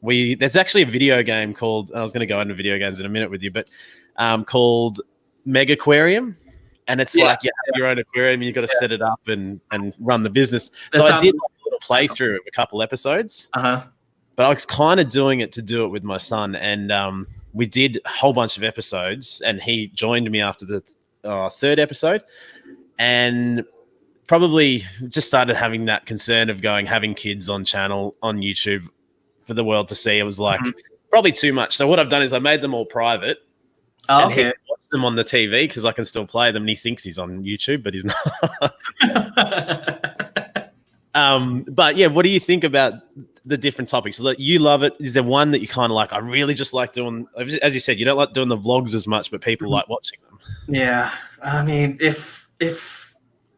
There's actually a video game called, I was going to go into video games in a minute with you, but called Mega Aquarium. And it's like you have your own aquarium and you've got to set it up and run the business. So I did like a little playthrough of a couple episodes. But I was kind of doing it to do it with my son. And we did a whole bunch of episodes and he joined me after the third episode. And probably just started having that concern of having kids on YouTube for the world to see. It was like probably too much. So what I've done is I made them all private. Oh, and he watched them on the TV because I can still play them. And he thinks he's on YouTube, but he's not. But yeah, what do you think about the different topics? So, like, you love it. Is there one that you kind of like? I really just like doing, as you said, you don't like doing the vlogs as much, but people like watching them. Yeah, I mean, if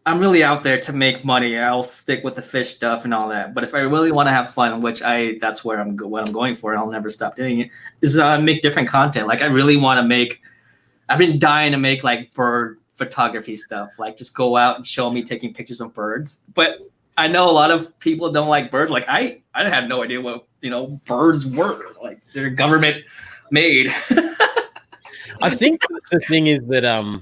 I'm really out there to make money, I'll stick with the fish stuff and all that. But if I really want to have fun, which that's where what I'm going for, and I'll never stop doing it, is make different content. Like I really want to make. I've been dying to make like bird photography stuff, like just go out and show me taking pictures of birds. But I know a lot of people don't like birds. Like I had no idea what birds were. Like they're government made. I think the thing is that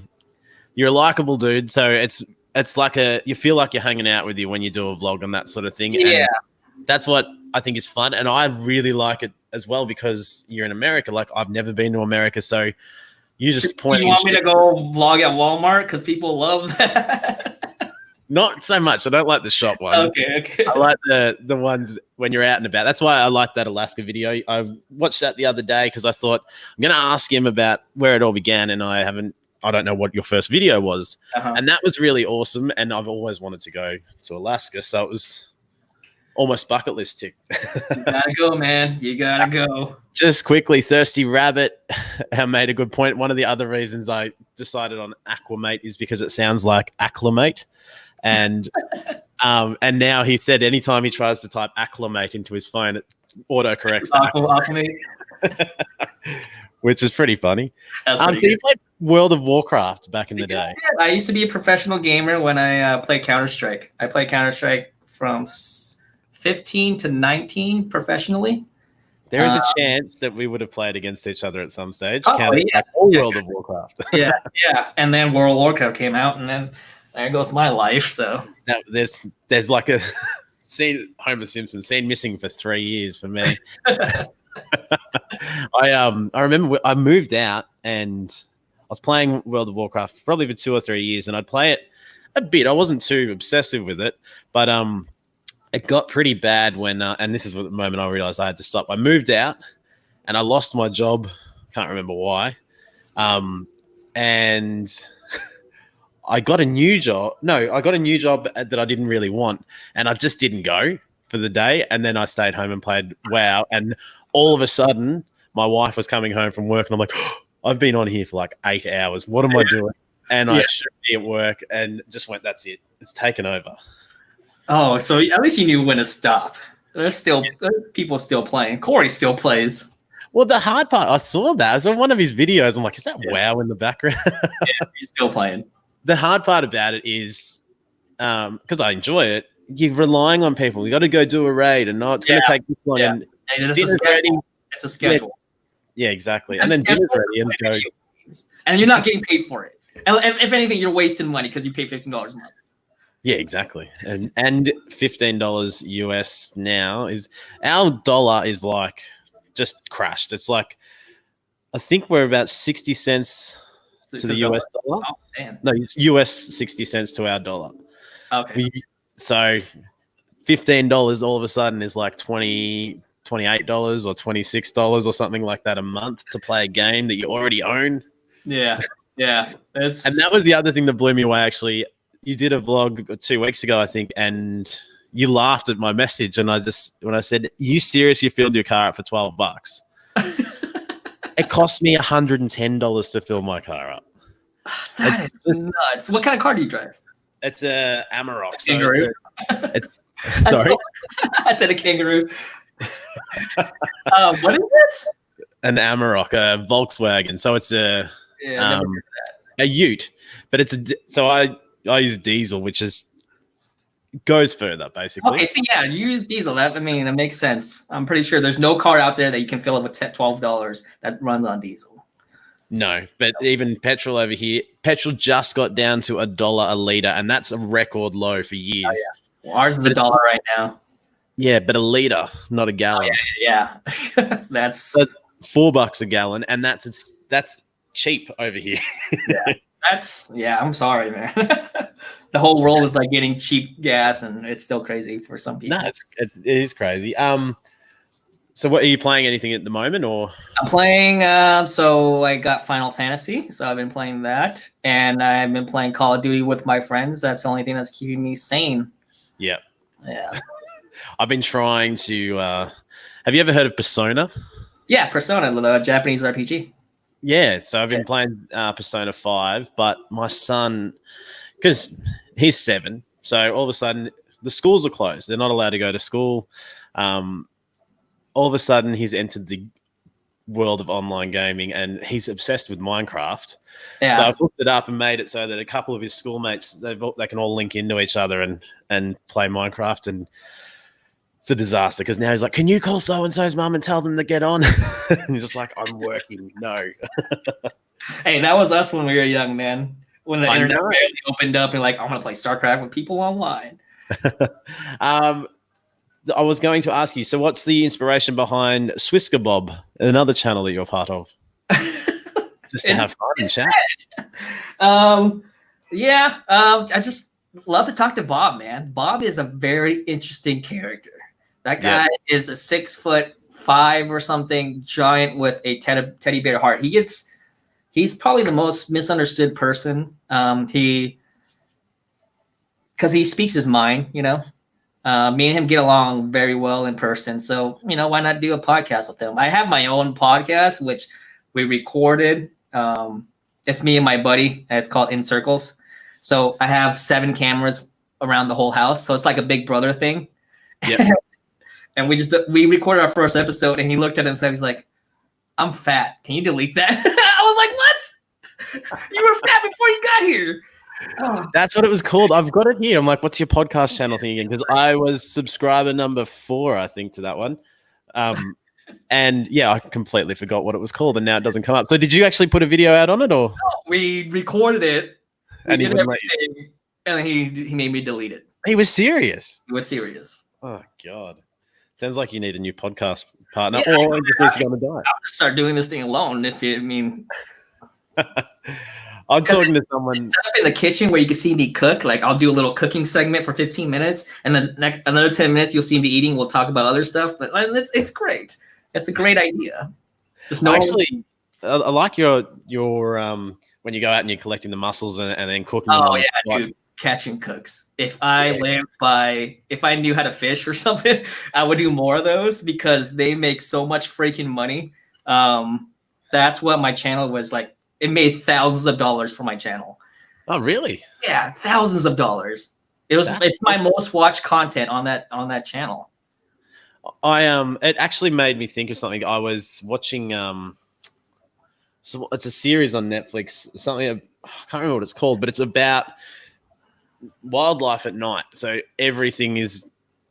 you're a likable dude, so it's like you feel like you're hanging out with you when you do a vlog and that sort of thing. Yeah, and that's what I think is fun, and I really like it as well because you're in America. Like I've never been to America, so you just point. You want me to go vlog at Walmart because people love that? Not so much. I don't like the shop ones. Okay. I like the ones when you're out and about. That's why I like that Alaska video. I watched that the other day because I thought I'm going to ask him about where it all began, and I don't know what your first video was. And that was really awesome, and I've always wanted to go to Alaska, so it was almost bucket list tick. You gotta go, man. You gotta go. Just quickly, Thirsty Rabbit made a good point. One of the other reasons I decided on Aqua is because it sounds like acclimate. And now he said anytime he tries to type acclimate into his phone, it autocorrects to which is pretty funny. So you played World of Warcraft back in the day. I used to be a professional gamer when I played Counter-Strike. I played Counter-Strike from 15 to 19 professionally. There is a chance that we would have played against each other at some stage. World of Warcraft. yeah. And then World of Warcraft came out, and then there goes my life. So now, there's like a scene, Homer Simpson scene missing for 3 years for me. I remember I moved out and I was playing World of Warcraft probably for 2 or 3 years, and I'd play it a bit. I wasn't too obsessive with it, but it got pretty bad when and this is the moment I realized I had to stop. I moved out and I lost my job. Can't remember why. And I got a new job. No, I got a new job that I didn't really want, and I just didn't go for the day. And then I stayed home and played WoW. And all of a sudden, my wife was coming home from work, and I'm like, oh, I've been on here for like 8 hours. What am I doing? And I should be at work, and just went, that's it. It's taken over. Oh, so at least you knew when to stop. There's still people still playing. Corey still plays. Well, the hard part, I saw that. I saw one of his videos. I'm like, is that WoW in the background? Yeah, he's still playing. The hard part about it is, because I enjoy it, you're relying on people. You got to go do a raid, and no, it's going to take this long. Yeah. And dinner's ready. It's a schedule. Yeah, exactly. And then dinner's ready, and go. And you're not getting paid for it. And if anything, you're wasting money because you pay $15 a month. Yeah, exactly. And $15 US now is, our dollar is like just crashed. It's like, I think we're about 60 cents to the US dollar. Oh, damn. No, it's US 60 cents to our dollar. Okay. So $15 all of a sudden is like $28 or $26 or something like that a month to play a game that you already own. Yeah. And that was the other thing that blew me away, actually. You did a vlog 2 weeks ago, I think, and you laughed at my message. And when I said, you seriously filled your car up for $12? It cost me $110 to fill my car up. That is nuts. What kind of car do you drive? It's a Amarok. Kangaroo. Sorry? I said a kangaroo. What is it? An Amarok, a Volkswagen. So it's a ute, but I use diesel, which goes further, basically. Okay, so yeah, you use diesel. It makes sense. I'm pretty sure there's no car out there that you can fill up with $12 that runs on diesel. No, but even petrol over here, petrol just got down to $1 a litre, and that's a record low for years. Oh, yeah. Well, ours is $1 right now. Yeah, but a litre, not a gallon. Oh, yeah. That's $4 a gallon, and that's cheap over here. Yeah. I'm sorry, man. The whole world is like getting cheap gas, and it's still crazy for some people. No, it is crazy. So what, are you playing anything at the moment, or? I'm playing, so I got Final Fantasy, so I've been playing that, and I've been playing Call of Duty with my friends. That's the only thing that's keeping me sane. Yeah. Yeah. I've been trying to. Have you ever heard of Persona? Yeah, Persona, the Japanese RPG. Yeah, so I've been playing Persona 5, but my son, because he's 7, so all of a sudden the schools are closed. They're not allowed to go to school. All of a sudden he's entered the world of online gaming and he's obsessed with Minecraft. Yeah. So I've looked it up and made it so that a couple of his schoolmates, they can all link into each other and play Minecraft, and it's a disaster because now he's like, can you call so-and-so's mum and tell them to get on? And he's just like, I'm working. No. Hey, that was us when we were young, man. When the internet barely opened up and like, I'm going to play StarCraft with people online. I was going to ask you, so what's the inspiration behind Swhiskey Bob, another channel that you're part of? Just to have fun and chat. I just love to talk to Bob, man. Bob is a very interesting character. That guy is a 6'5" or something giant with a teddy bear heart. He's probably the most misunderstood person. Because he speaks his mind, you know. Me and him get along very well in person. So, you know, why not do a podcast with him? I have my own podcast, which we recorded. It's me and my buddy. And it's called In Circles. So I have 7 cameras around the whole house. So it's like a Big Brother thing. Yeah. And we recorded our first episode and he looked at himself. He's like, I'm fat. Can you delete that? I was like, what? You were fat before you got here. Oh. That's what it was called. I've got it here. I'm like, what's your podcast channel thing again? Because I was subscriber number 4, I think, to that one. And yeah, I completely forgot what it was called and now it doesn't come up. So did you actually put a video out on it or? No, we recorded it. And and he made me delete it. He was serious. He was serious. Oh God. Sounds like you need a new podcast partner, or you're just going to die. I'll just start doing this thing alone. I'm talking to someone. It's set up in the kitchen where you can see me cook. Like I'll do a little cooking segment for 15 minutes, and then another 10 minutes you'll see me eating. We'll talk about other stuff, but it's great. It's a great idea. Actually, I like your when you go out and you're collecting the mussels and then cooking. Oh yeah, dude. Catch and cooks. If I knew how to fish or something, I would do more of those because they make so much freaking money. That's what my channel was like. It made thousands of dollars for my channel. Oh, really? Yeah, thousands of dollars. It's my most watched content on that channel. It actually made me think of something. I was watching so it's a series on Netflix, something I can't remember what it's called, but it's about wildlife at night. So everything is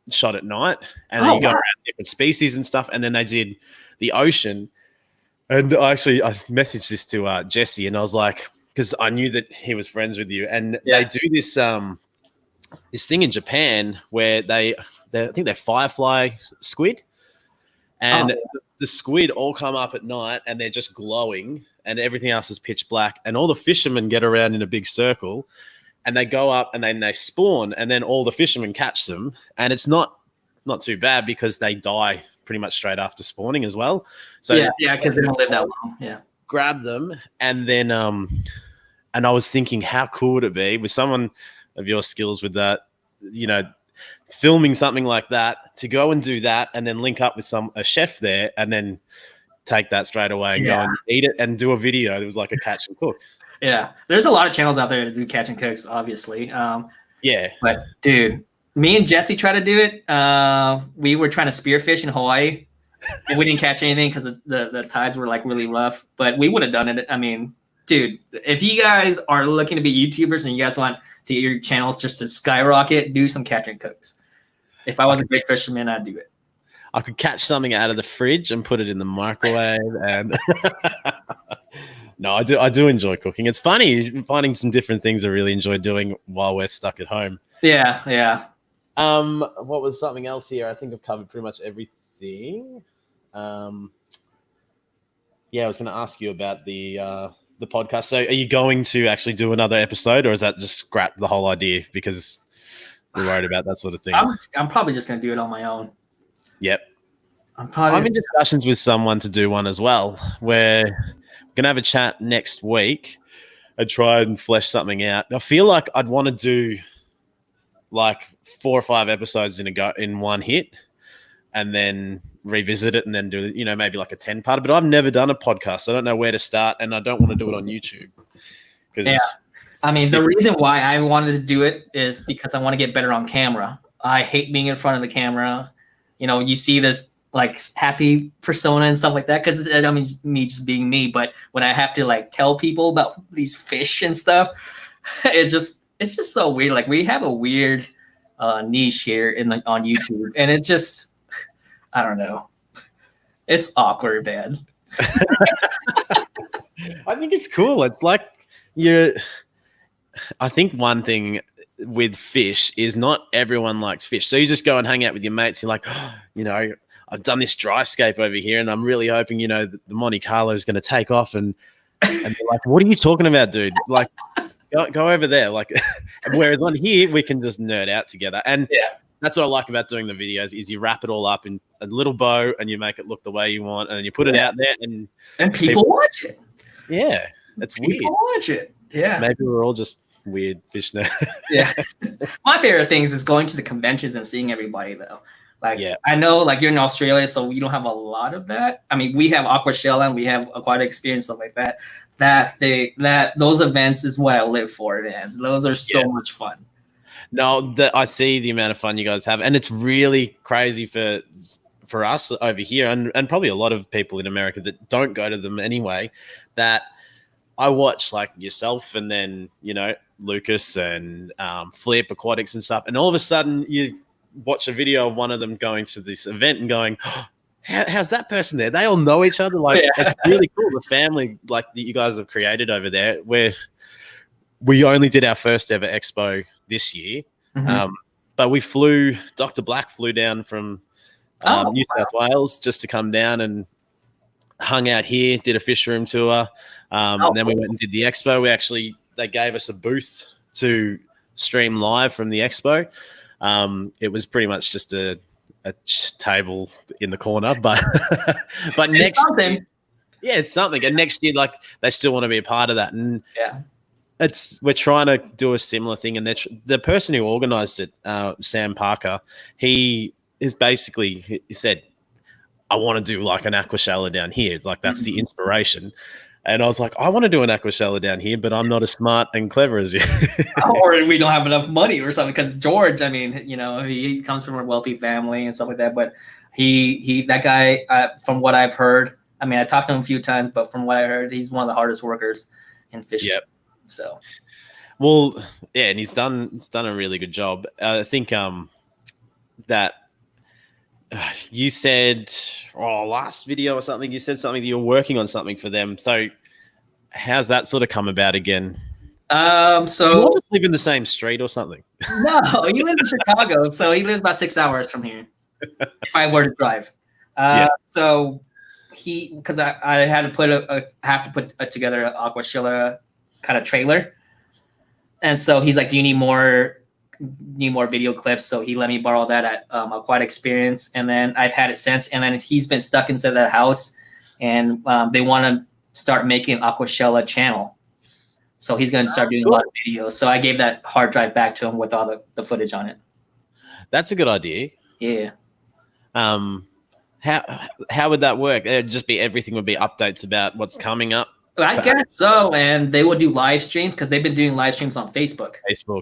shot at night and then you go around different species and stuff, and then they did the ocean. And I messaged this to Jesse, and I was like, because I knew that he was friends with you, and they do this this thing in Japan where I think they're firefly squid, and the squid all come up at night and they're just glowing, and everything else is pitch black, and all the fishermen get around in a big circle, and they go up and then they spawn, and then all the fishermen catch them, and it's not too bad because they die pretty much straight after spawning as well. So because they don't live that long. Yeah, grab them, and then and I was thinking, how cool would it be with someone of your skills with that, you know, filming something like that, to go and do that, and then link up with a chef there, and then take that straight away and go and eat it and do a video that was like a catch and cook. Yeah, there's a lot of channels out there to do catch and cooks, obviously. But dude, me and Jesse tried to do it. We were trying to spearfish in Hawaii, and we didn't catch anything because the tides were like really rough. But we would have done it. I mean, dude, if you guys are looking to be YouTubers and you guys want to get your channels just to skyrocket, do some catch and cooks. If I was a great fisherman, I'd do it. I could catch something out of the fridge and put it in the microwave. And no, I do enjoy cooking. It's funny finding some different things I really enjoy doing while we're stuck at home. Yeah. What was something else here? I think I've covered pretty much everything. I was going to ask you about the podcast. So are you going to actually do another episode, or is that just scrap the whole idea because you're worried about that sort of thing? I'm probably just going to do it on my own. Yep. I'm in discussions with someone to do one as well, where we're going to have a chat next week and try and flesh something out. I feel like I'd want to do like 4 or 5 episodes in one hit, and then revisit it and then do, maybe like a 10-part. But I've never done a podcast. I don't know where to start, and I don't want to do it on YouTube. Yeah. I mean, the reason why I wanted to do it is because I want to get better on camera. I hate being in front of the camera. You see this like happy persona and stuff like that, because I mean, me just being me. But when I have to like tell people about these fish and stuff, it's just so weird. Like, we have a weird niche here on YouTube, and it just, I don't know. It's awkward, man. I think it's cool. It's like I think one thing with fish is not everyone likes fish. So you just go and hang out with your mates. You're like, I've done this dry scape over here, and I'm really hoping, the Monte Carlo is going to take off. And they're like, what are you talking about, dude? Like, go over there. Like, whereas on here, we can just nerd out together. And that's what I like about doing the videos is you wrap it all up in a little bow and you make it look the way you want, and then you put it out there, and people watch it. Yeah, it's weird. People watch it. Yeah. Maybe we're all just weird fish nerds. Yeah. My favorite things is going to the conventions and seeing everybody, though. Like, I know, like, you're in Australia, so you don't have a lot of that. I mean, we have Aqua Shell and we have Aquatic Experience, stuff like that. Those events is what I live for, man. Those are so much fun. No, I see the amount of fun you guys have, and it's really crazy for us over here, and probably a lot of people in America that don't go to them anyway. That I watch, like yourself, and then Lucas and Flip Aquatics and stuff, and all of a sudden you watch a video of one of them going to this event and going, oh, how's that person there? They all know each other. Like, it's really cool. The family like that you guys have created over there, where we only did our first ever expo this year. But Dr. Black flew down from New South Wales just to come down and hung out here, did a fish room tour. And then we went and did the expo. They gave us a booth to stream live from the expo. It was pretty much just a table in the corner, but next something. It's something. And next year, like, they still want to be a part of that. And we're trying to do a similar thing. And the person who organized it, Sam Parker, he said, I want to do like an aqua shallow down here. It's like, that's the inspiration. And I was like, I want to do an aqua shallow down here, but I'm not as smart and clever as you. Or we don't have enough money or something. Because George, I mean, he comes from a wealthy family and stuff like that. But that guy, from what I've heard, I mean, I talked to him a few times, but from what I heard, he's one of the hardest workers in fish. Yep. So, well, yeah, and he's done a really good job. I think that you said, last video or something, you said something that you're working on something for them. So how's that sort of come about again? So you just live in the same street or something? No, he lives in Chicago, so he lives about 6 hours from here. If I were to drive, so because I had to put together an Aquashilla kind of trailer, and so he's like, "Do you need more video clips?" So he let me borrow that at Aquatic Experience, and then I've had it since. And then he's been stuck inside that house, and they want to start making an Aquashella channel. So he's going to start doing a lot of videos. So I gave that hard drive back to him with all the footage on it. That's a good idea. Yeah. How would that work? It'd just be everything would be updates about what's coming up. I guess so, and they would do live streams because they've been doing live streams on Facebook.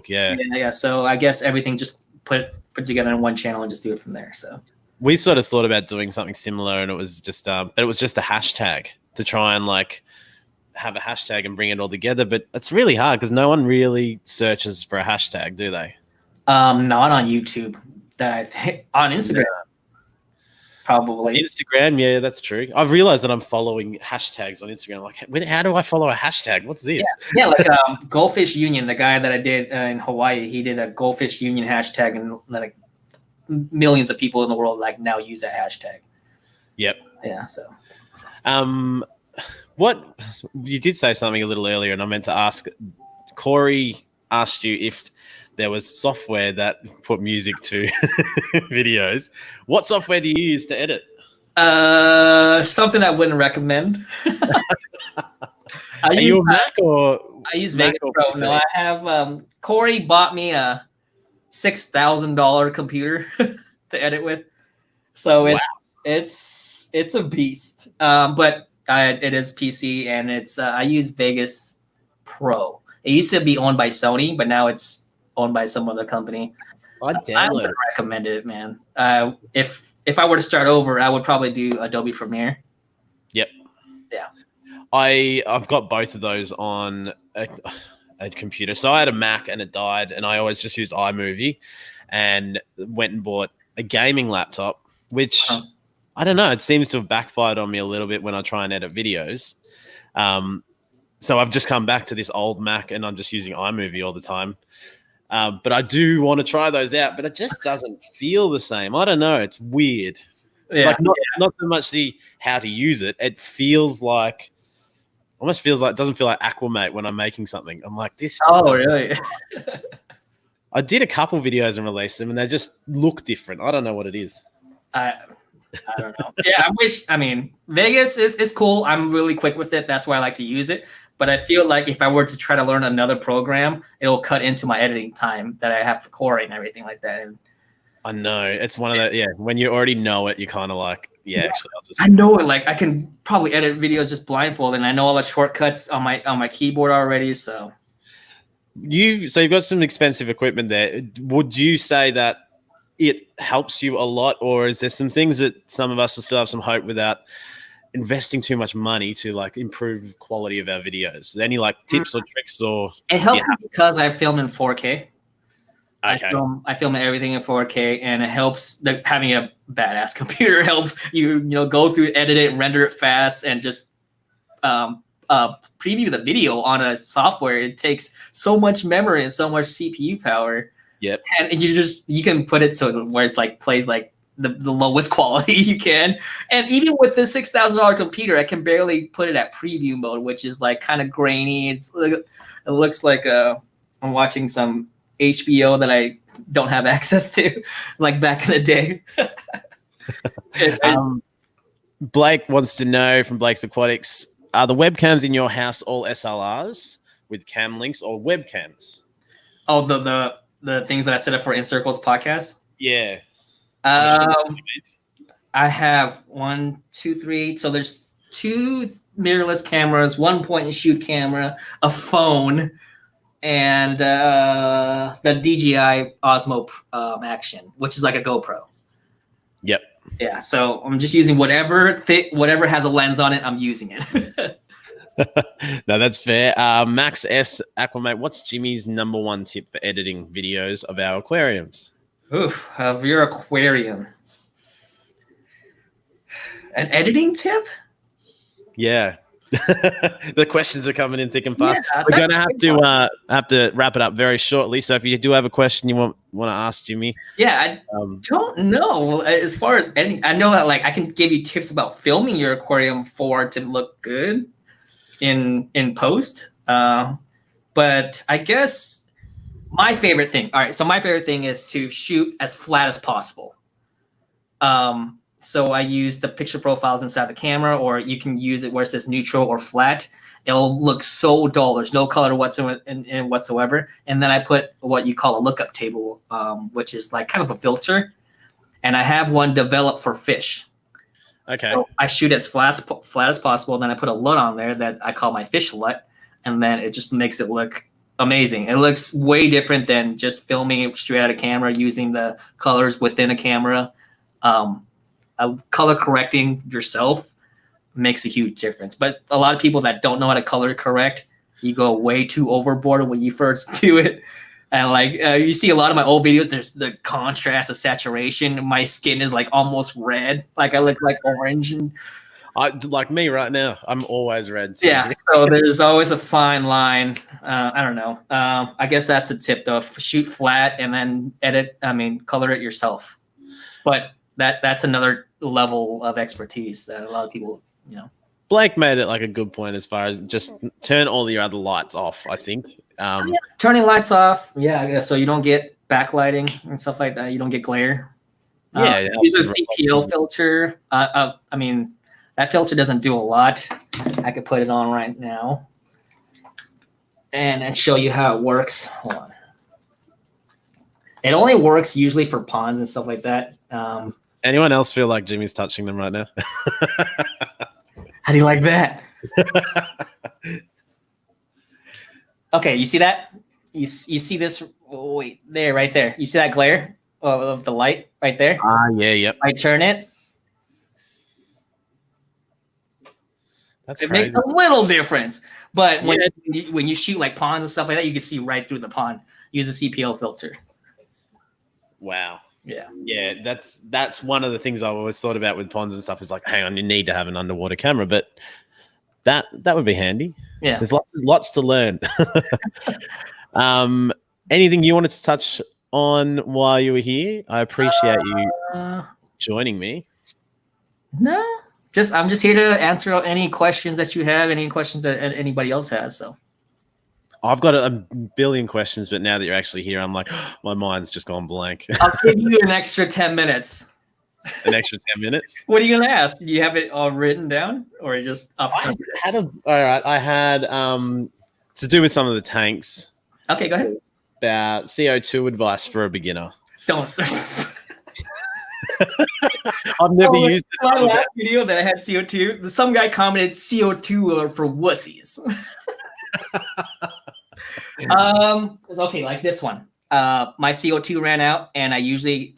Yeah. So I guess everything just put together in one channel and just do it from there. So we sort of thought about doing something similar, and it was just, but it was just a hashtag to try and like have a hashtag and bring it all together. But it's really hard because no one really searches for a hashtag, do they? Not on YouTube. On Instagram. Yeah. Probably Instagram, yeah, that's true. I've realized that I'm following hashtags on Instagram. Like, how do I follow a hashtag? What's this? Yeah, like Goldfish Union, the guy that I did in Hawaii, he did a Goldfish Union hashtag, and like millions of people in the world like now use that hashtag. Yep. Yeah. So, what you did say something a little earlier, and I meant to ask. Corey asked you if there was software that put music to videos. What software do you use to edit? Something I wouldn't recommend. Are you a Mac or? I use Vegas Pro. No, I have. Corey bought me $6,000 computer to edit with. So it's a beast. But it is PC, and I use Vegas Pro. It used to be owned by Sony, but now it's owned by some other company. I would recommend it, man. If I were to start over, I would probably do Adobe Premiere. Yep. Yeah. I've got both of those on a computer. So I had a Mac and it died, and I always just used iMovie, and went and bought a gaming laptop, which I don't know. It seems to have backfired on me a little bit when I try and edit videos. So I've just come back to this old Mac, and I'm just using iMovie all the time. But I do want to try those out, but it just doesn't feel the same. I don't know. It's weird. Yeah. Like not so much the how to use it. It feels like, almost feels like, doesn't feel like Aqua when I'm making something. I'm like, this. Oh, really? I did a couple videos and released them, and they just look different. I don't know what it is. I don't know. Yeah, I mean, Vegas is cool. I'm really quick with it. That's why I like to use it. But I feel like if I were to try to learn another program, it'll cut into my editing time that I have for Corey and everything like that. And I know. It's one of the, when you already know it, you're kind of like, actually, I know it. Like, I can probably edit videos just blindfolded, and I know all the shortcuts on my keyboard already. So you've got some expensive equipment there. Would you say that it helps you a lot, or is there some things that some of us will still have some hope without investing too much money to like improve quality of our videos? Any like tips or tricks? Or it helps me because I filmed in 4K. Okay. I film everything in 4K, and it helps that having a badass computer helps you go through, edit it, render it fast, and just preview the video on a software. It takes so much memory and so much CPU power. Yep. And you can put it so where it's like plays like the lowest quality you can. And even with the $6,000 computer, I can barely put it at preview mode, which is like kind of grainy. It looks like I'm watching some HBO that I don't have access to, like back in the day. Blake wants to know from Blake's Aquatics, are the webcams in your house all SLRs with cam links or webcams? Oh, the things that I set up for In Circles podcast? Yeah. I have 1, 2, 3. So there's 2 mirrorless cameras, 1 point and shoot camera, a phone, and the DJI Osmo Action, which is like a GoPro. Yep. Yeah. So I'm just using whatever has a lens on it. I'm using it. No, that's fair. Max S Aquamate, what's Jimmy's #1 tip for editing videos of our aquariums? Oof, of your aquarium. An editing tip? Yeah. The questions are coming in thick and fast. Yeah, we're going to have to wrap it up very shortly. So if you do have a question you want to ask Jimmy. Yeah, I don't know. As far as editing, I know that like I can give you tips about filming your aquarium for it to look good in post. But I guess my favorite thing. All right, so my favorite thing is to shoot as flat as possible. So I use the picture profiles inside the camera, or you can use it where it says neutral or flat. It'll look so dull. There's no color whatsoever. And then I put what you call a lookup table, which is like kind of a filter. And I have one developed for fish. Okay. So I shoot as flat as possible. And then I put a LUT on there that I call my fish LUT. And then it just makes it look amazing. It looks way different than just filming it straight out of camera using the colors within a camera. Color correcting yourself makes a huge difference. But a lot of people that don't know how to color correct, you go way too overboard when you first do it. And like you see a lot of my old videos, there's the contrast of saturation. My skin is like almost red. Like I look like orange. And like me right now, I'm always red. So yeah, so there's always a fine line. I don't know. I guess that's a tip though. Shoot flat and then color it yourself. But that's another level of expertise that a lot of people, Blake made it like a good point as far as just turn all your other lights off, I think. Turning lights off. Yeah, I guess so you don't get backlighting and stuff like that. You don't get glare. Use a CPL filter. That filter doesn't do a lot. I could put it on right now and show you how it works. Hold on. It only works usually for ponds and stuff like that. Anyone else feel like Jimmy's touching them right now? How do you like that? Okay, you see that? You see this? Oh, wait, there, right there. You see that glare of the light right there? Yeah, yep. I turn it. That's It crazy. makes a little difference, but when you shoot like ponds and stuff like that, you can see right through the pond. Use a CPL filter. Wow. Yeah. That's one of the things I've always thought about with ponds and stuff is like, hang on, you need to have an underwater camera, but that would be handy. Yeah. There's lots to learn. Anything you wanted to touch on while you were here? I appreciate you joining me. No, I'm just here to answer any questions that you have, any questions that anybody else has. So I've got a billion questions, but now that you're actually here, I'm like, my mind's just gone blank. I'll give you an extra 10 minutes. An extra 10 minutes? What are you gonna ask? Do you have it all written down, or just off? All right. I had to do with some of the tanks. Okay, go ahead. About CO2 advice for a beginner. Don't. I've never used it. My last video that I had CO2, some guy commented CO2 are for wussies. It's okay, like this one. My CO2 ran out, and I usually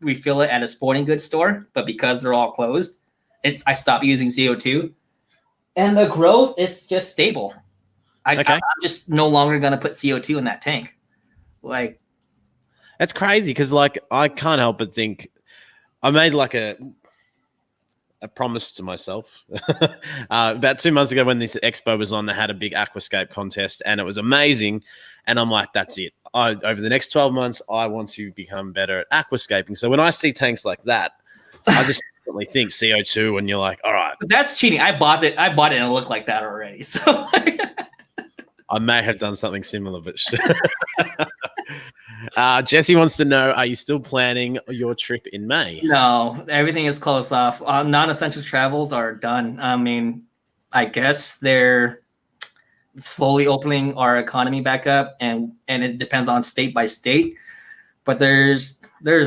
refill it at a sporting goods store, but because they're all closed, I stopped using CO2, and the growth is just stable. I'm just no longer gonna put CO2 in that tank. Like, that's crazy because like I can't help but think I made like a promise to myself about 2 months ago when this expo was on. They had a big aquascape contest and it was amazing, and I'm like, that's it. Over the next 12 months, I want to become better at aquascaping. So when I see tanks like that, I just instantly think CO2, and you're like, all right. But that's cheating. I bought it and it looked like that already. So I may have done something similar, but Jesse wants to know, are you still planning your trip in May? No, everything is closed off. Non-essential travels are done. I mean, I guess they're slowly opening our economy back up, and it depends on state by state. But there's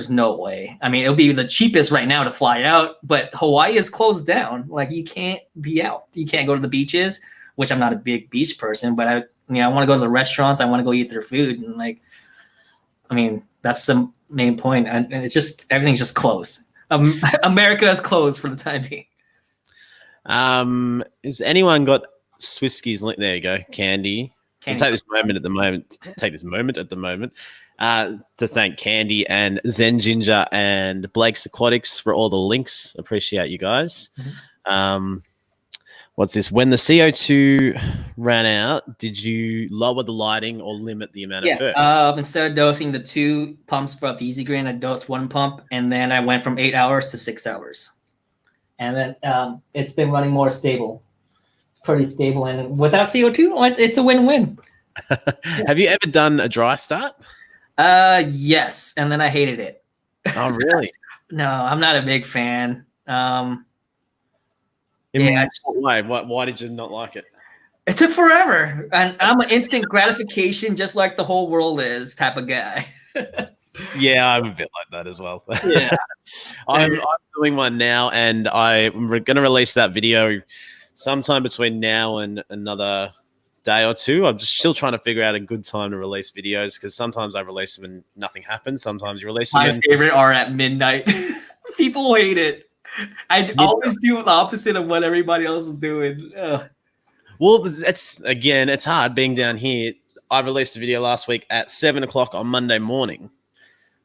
no way. I mean, it'll be the cheapest right now to fly out, but Hawaii is closed down. Like, you can't be out. You can't go to the beaches, which I'm not a big beach person, but I want to go to the restaurants. I want to go eat their food, and like, I mean, that's the main point. And it's just, everything's just closed. America is closed for the time being. Has anyone got Swhiskey's link? There you go, Candy. I'll take this moment at the moment. To thank Candy and Zen Ginger and Blake's Aquatics for all the links. Appreciate you guys. Mm-hmm. What's this? When the CO2 ran out, did you lower the lighting or limit the amount of fish? Instead of dosing the 2 pumps for Easy Green, I dosed 1 pump, and then I went from 8 hours to 6 hours. And then it's been running more stable. It's pretty stable, and without CO2, it's a win-win. Have you ever done a dry start? Yes, and then I hated it. Oh, really? No, I'm not a big fan. Why did you not like it? It took forever, and I'm an instant gratification, just like the whole world is type of guy. Yeah, I'm a bit like that as well. Yeah, I'm doing one now, and I'm going to release that video sometime between now and another day or two. I'm just still trying to figure out a good time to release videos, because sometimes I release them and nothing happens. Sometimes you release them. My favorite are at midnight. People hate it. I always do the opposite of what everybody else is doing. Ugh. Well, it's hard being down here. I released a video last week at 7 o'clock on Monday morning.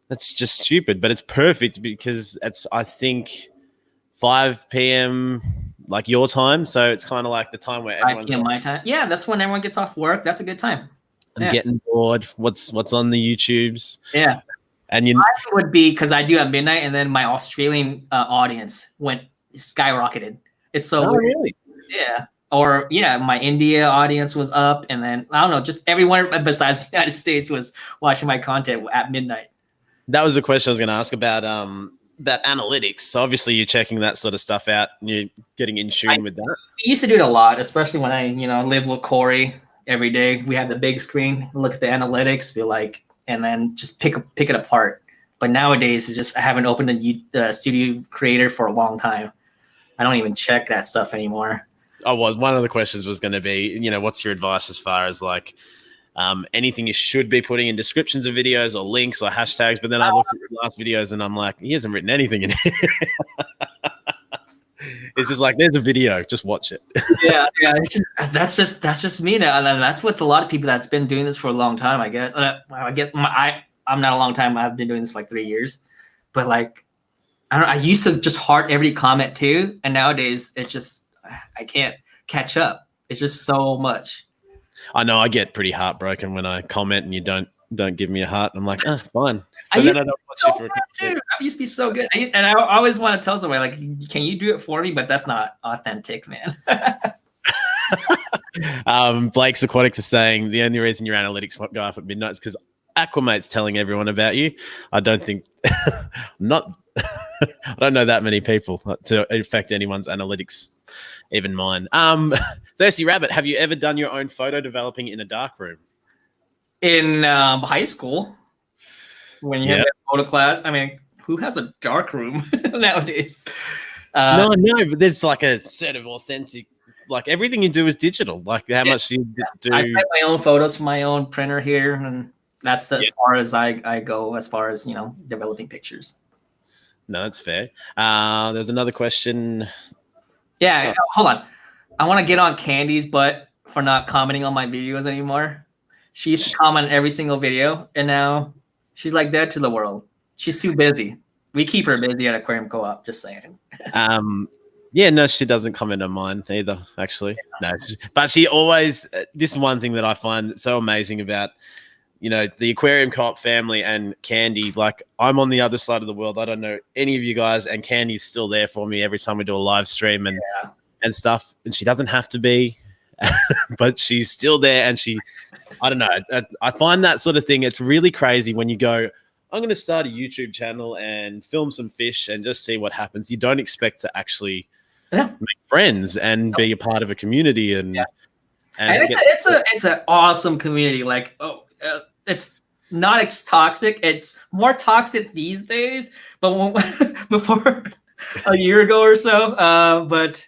That's just stupid, but it's perfect because it's, I think, 5 p.m. like your time. So it's kind of like the time where everyone's 5 p.m. my time. Yeah, that's when everyone gets off work. That's a good time. I'm getting bored. What's on the YouTubes? Yeah. And mine would be because I do at midnight, and then my Australian audience skyrocketed. It's so weird. Really? Yeah. Or my India audience was up, and then I don't know, just everyone besides the United States was watching my content at midnight. That was the question I was going to ask about analytics. So obviously you're checking that sort of stuff out, and you're getting in tune with that. I used to do it a lot, especially when I lived with Corey every day. We had the big screen, look at the analytics, be like, and then just pick it apart. But nowadays, it's just I haven't opened a Studio Creator for a long time. I don't even check that stuff anymore. Oh, well, one of the questions was going to be, what's your advice as far as like anything you should be putting in descriptions of videos or links or hashtags? But then I looked at the last videos and I'm like, he hasn't written anything in here. It's just like, there's a video, just watch it. Yeah. That's just me now, and then that's what a lot of people that's been doing this for a long time, I guess. I'm not a long time. I've been doing this for like 3 years, but like, I used to just heart every comment too, and nowadays it's just I can't catch up. It's just so much. I know I get pretty heartbroken when I comment and you don't give me a heart. I'm like, fine. So then I don't watch you for too. I used to be so good, and I always want to tell somebody like, "Can you do it for me?" But that's not authentic, man. Blake's Aquatics is saying the only reason your analytics won't go up at midnight is because Aquamate's telling everyone about you. I don't think I don't know that many people to affect anyone's analytics, even mine. Thirsty Rabbit, have you ever done your own photo developing in a darkroom? In high school, when you have a photo class, I mean, who has a darkroom nowadays? No, but there's like a set of authentic, like everything you do is digital. Like how much you do. I print my own photos from my own printer here, and that's as far as I go as far as developing pictures. No, that's fair. There's another question. Yeah, hold on. I want to get on Candy's butt for not commenting on my videos anymore. She used to comment on every single video, and now she's like dead to the world. She's too busy. We keep her busy at Aquarium Co-op, just saying. Yeah, no, she doesn't comment on mine either, actually. No, but she always, this is one thing that I find so amazing about, the Aquarium Co-op family and Candy. Like, I'm on the other side of the world. I don't know any of you guys, and Candy's still there for me every time we do a live stream and stuff. And she doesn't have to be, but she's still there. And I don't know. I find that sort of thing, it's really crazy when you go, I'm going to start a YouTube channel and film some fish and just see what happens. You don't expect to actually make friends and be a part of a community. And it's an awesome community. Like, it's not toxic. It's more toxic these days, but before a year ago or so. But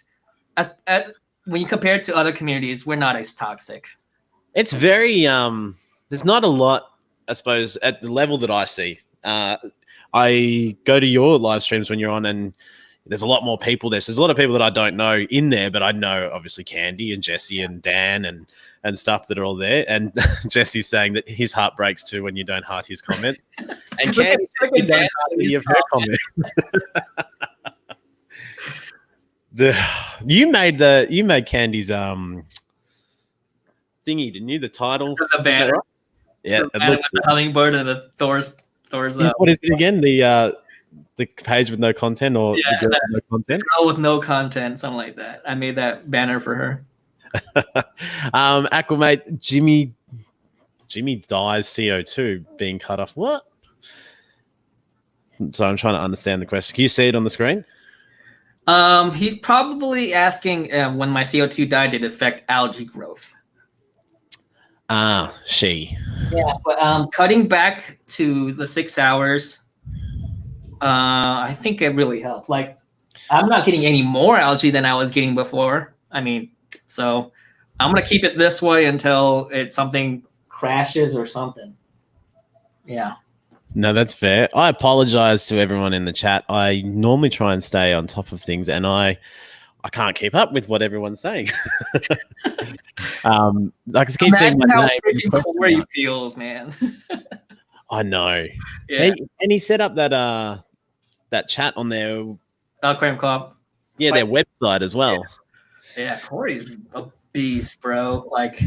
when you compare it to other communities, we're not as toxic. It's very there's not a lot, I suppose, at the level that I see. I go to your live streams when you're on, and there's a lot more people there. So there's a lot of people that I don't know in there, but I know obviously Candy and Jesse and Dan and stuff that are all there. And Jesse's saying that his heart breaks too when you don't heart his comments. And Candy said you don't heart any of her comments. You made Candy's thingy, didn't you? The title, the banner. Right? Yeah, it looks the hummingbird and the Thor's. What is it again? The page with no content, or the girl with no content? Girl with no content, something like that. I made that banner for her. Aquamate, Jimmy dies CO2 being cut off. What? So I'm trying to understand the question. Can you see it on the screen? He's probably asking when my CO2 died, did it affect algae growth? Yeah, but cutting back to the 6 hours, I think it really helped. Like, I'm not getting any more algae than I was getting before. I mean, so I'm gonna keep it this way until something crashes or something. Yeah. No, that's fair. I apologize to everyone in the chat. I normally try and stay on top of things, and I can't keep up with what everyone's saying. I just keep saying my name. How Corey feels, man. I know. Yeah. And he set up that chat on their Aquarium Co-op. Yeah, their website as well. Yeah, Corey's a beast, bro. Like,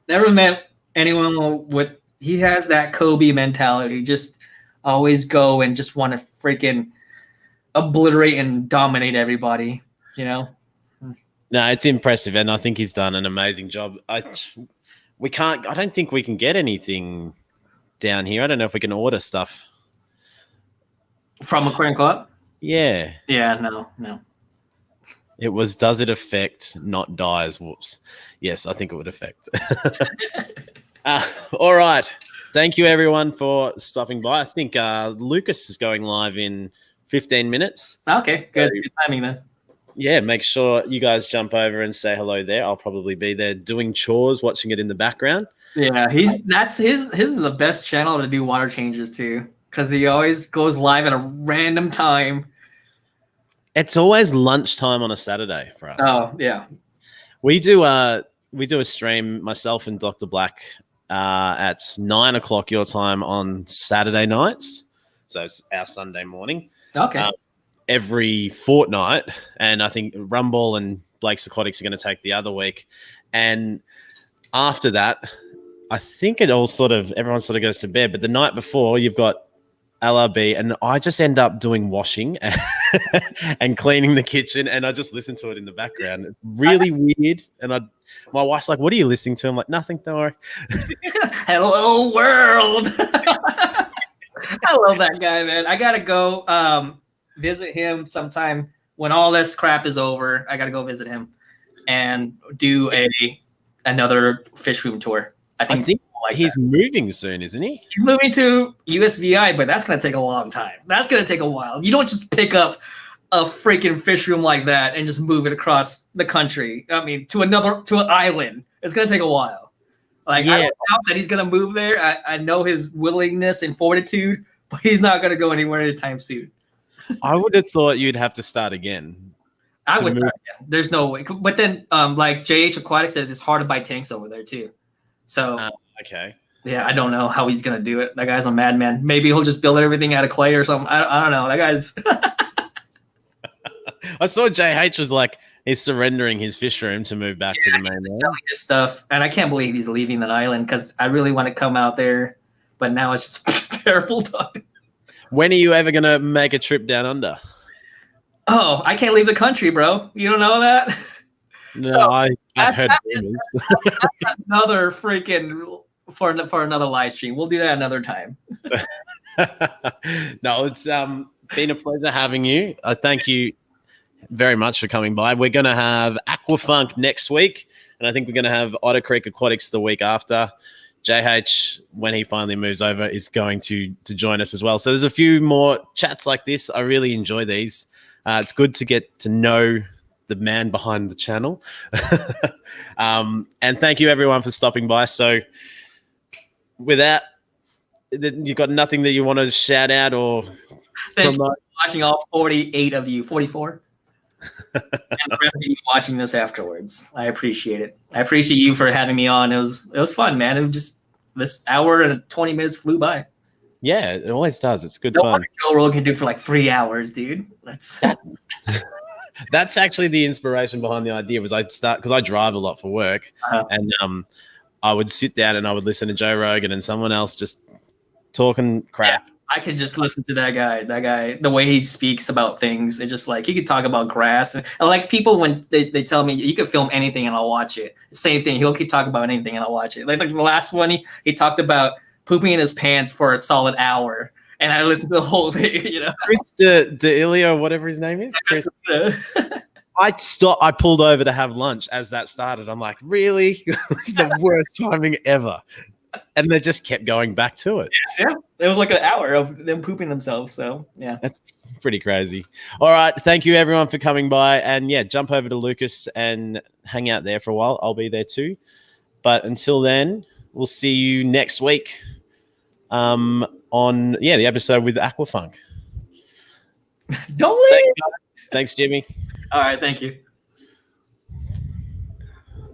never met anyone with. He has that Kobe mentality. Just always go and just want to freaking obliterate and dominate everybody. No, it's impressive, and I think he's done an amazing job. I don't think we can get anything down here. I don't know if we can order stuff from Aquarium Co-op. Yeah. No. It was, does it affect, not dies? Whoops. Yes, I think it would affect. All right. thank you everyone for stopping by. I think Lucas is going live in 15 minutes. Okay, good. Good timing then. Yeah, make sure you guys jump over and say hello there. I'll probably be there doing chores, watching it in the background. Yeah, his is the best channel to do water changes too, because he always goes live at a random time. It's always lunchtime on a Saturday for us. Oh yeah, we do a stream, myself and Dr. Black, at 9 o'clock your time on Saturday nights. So it's our Sunday morning. Okay. Every fortnight, and I think Rumble and Blake's Aquatics are going to take the other week. And after that, I think everyone sort of goes to bed. But the night before, you've got LRB, and I just end up doing washing and cleaning the kitchen, and I just listen to it in the background. It's really weird. And my wife's like, "What are you listening to?" I'm like, "Nothing, don't worry." Hello world. I love that guy, man. I gotta go visit him sometime when all this crap is over. I gotta go visit him and do another fish room tour. I think he's moving soon, isn't he? He's moving to USVI, but that's gonna take a long time. That's gonna take a while. You don't just pick up a freaking fish room like that and just move it across the country. I mean, to an island. It's gonna take a while. Like, I don't doubt that he's gonna move there. I know his willingness and fortitude, but he's not gonna go anywhere anytime soon. I would have thought you'd have to start again. I would start again. There's no way. But then, like JH Aquatic says, it's hard to buy tanks over there too. So okay. Yeah, I don't know how he's gonna do it. That guy's a madman. Maybe he'll just build everything out of clay or something. I don't know. That guy's. I saw JH was like, he's surrendering his fish room to move back to the mainland. Selling his stuff, and I can't believe he's leaving that island because I really want to come out there, but now it's just a terrible time. When are you ever gonna make a trip down under? Oh, I can't leave the country, bro. You don't know that? No, so I've heard rumors. That's another freaking for another live stream. We'll do that another time. No, it's been a pleasure having you. I thank you very much for coming by. We're going to have Aquafunk next week, and I think we're going to have Otter Creek Aquatics the week after. JH, when he finally moves over, is going to join us as well. So there's a few more chats like this. I really enjoy these. It's good to get to know the man behind the channel. And thank you everyone for stopping by. So with that, you've got nothing that you want to shout out or thank you for watching, all 48 of you, 44. And the rest of you watching this afterwards. I appreciate it. I appreciate you for having me on. It was fun, man. It was just this hour and 20 minutes flew by. Yeah, it always does. It's good fun. Joe Rogan can do for like 3 hours, dude. That's actually the inspiration behind the idea. Was I'd start because I drive a lot for work, and I would sit down and I would listen to Joe Rogan and someone else just talking crap. Yeah. I could just listen to that guy, the way he speaks about things. It's just like he could talk about grass. And like people, when they tell me you can film anything and I'll watch it. Same thing. He'll keep talking about anything and I'll watch it. Like the last one, he talked about pooping in his pants for a solid hour. And I listened to the whole thing, you know. Chris D'Elia, whatever his name is. Chris. I pulled over to have lunch as that started. I'm like, really? It's the worst timing ever. And they just kept going back to it. Yeah, it was like an hour of them pooping themselves. So yeah, that's pretty crazy. All right, thank you everyone for coming by, and yeah, jump over to Lucas and hang out there for a while. I'll be there too. But until then, we'll see you next week on the episode with Aquafunk. Don't leave. Thanks, Jimmy. All right, thank you.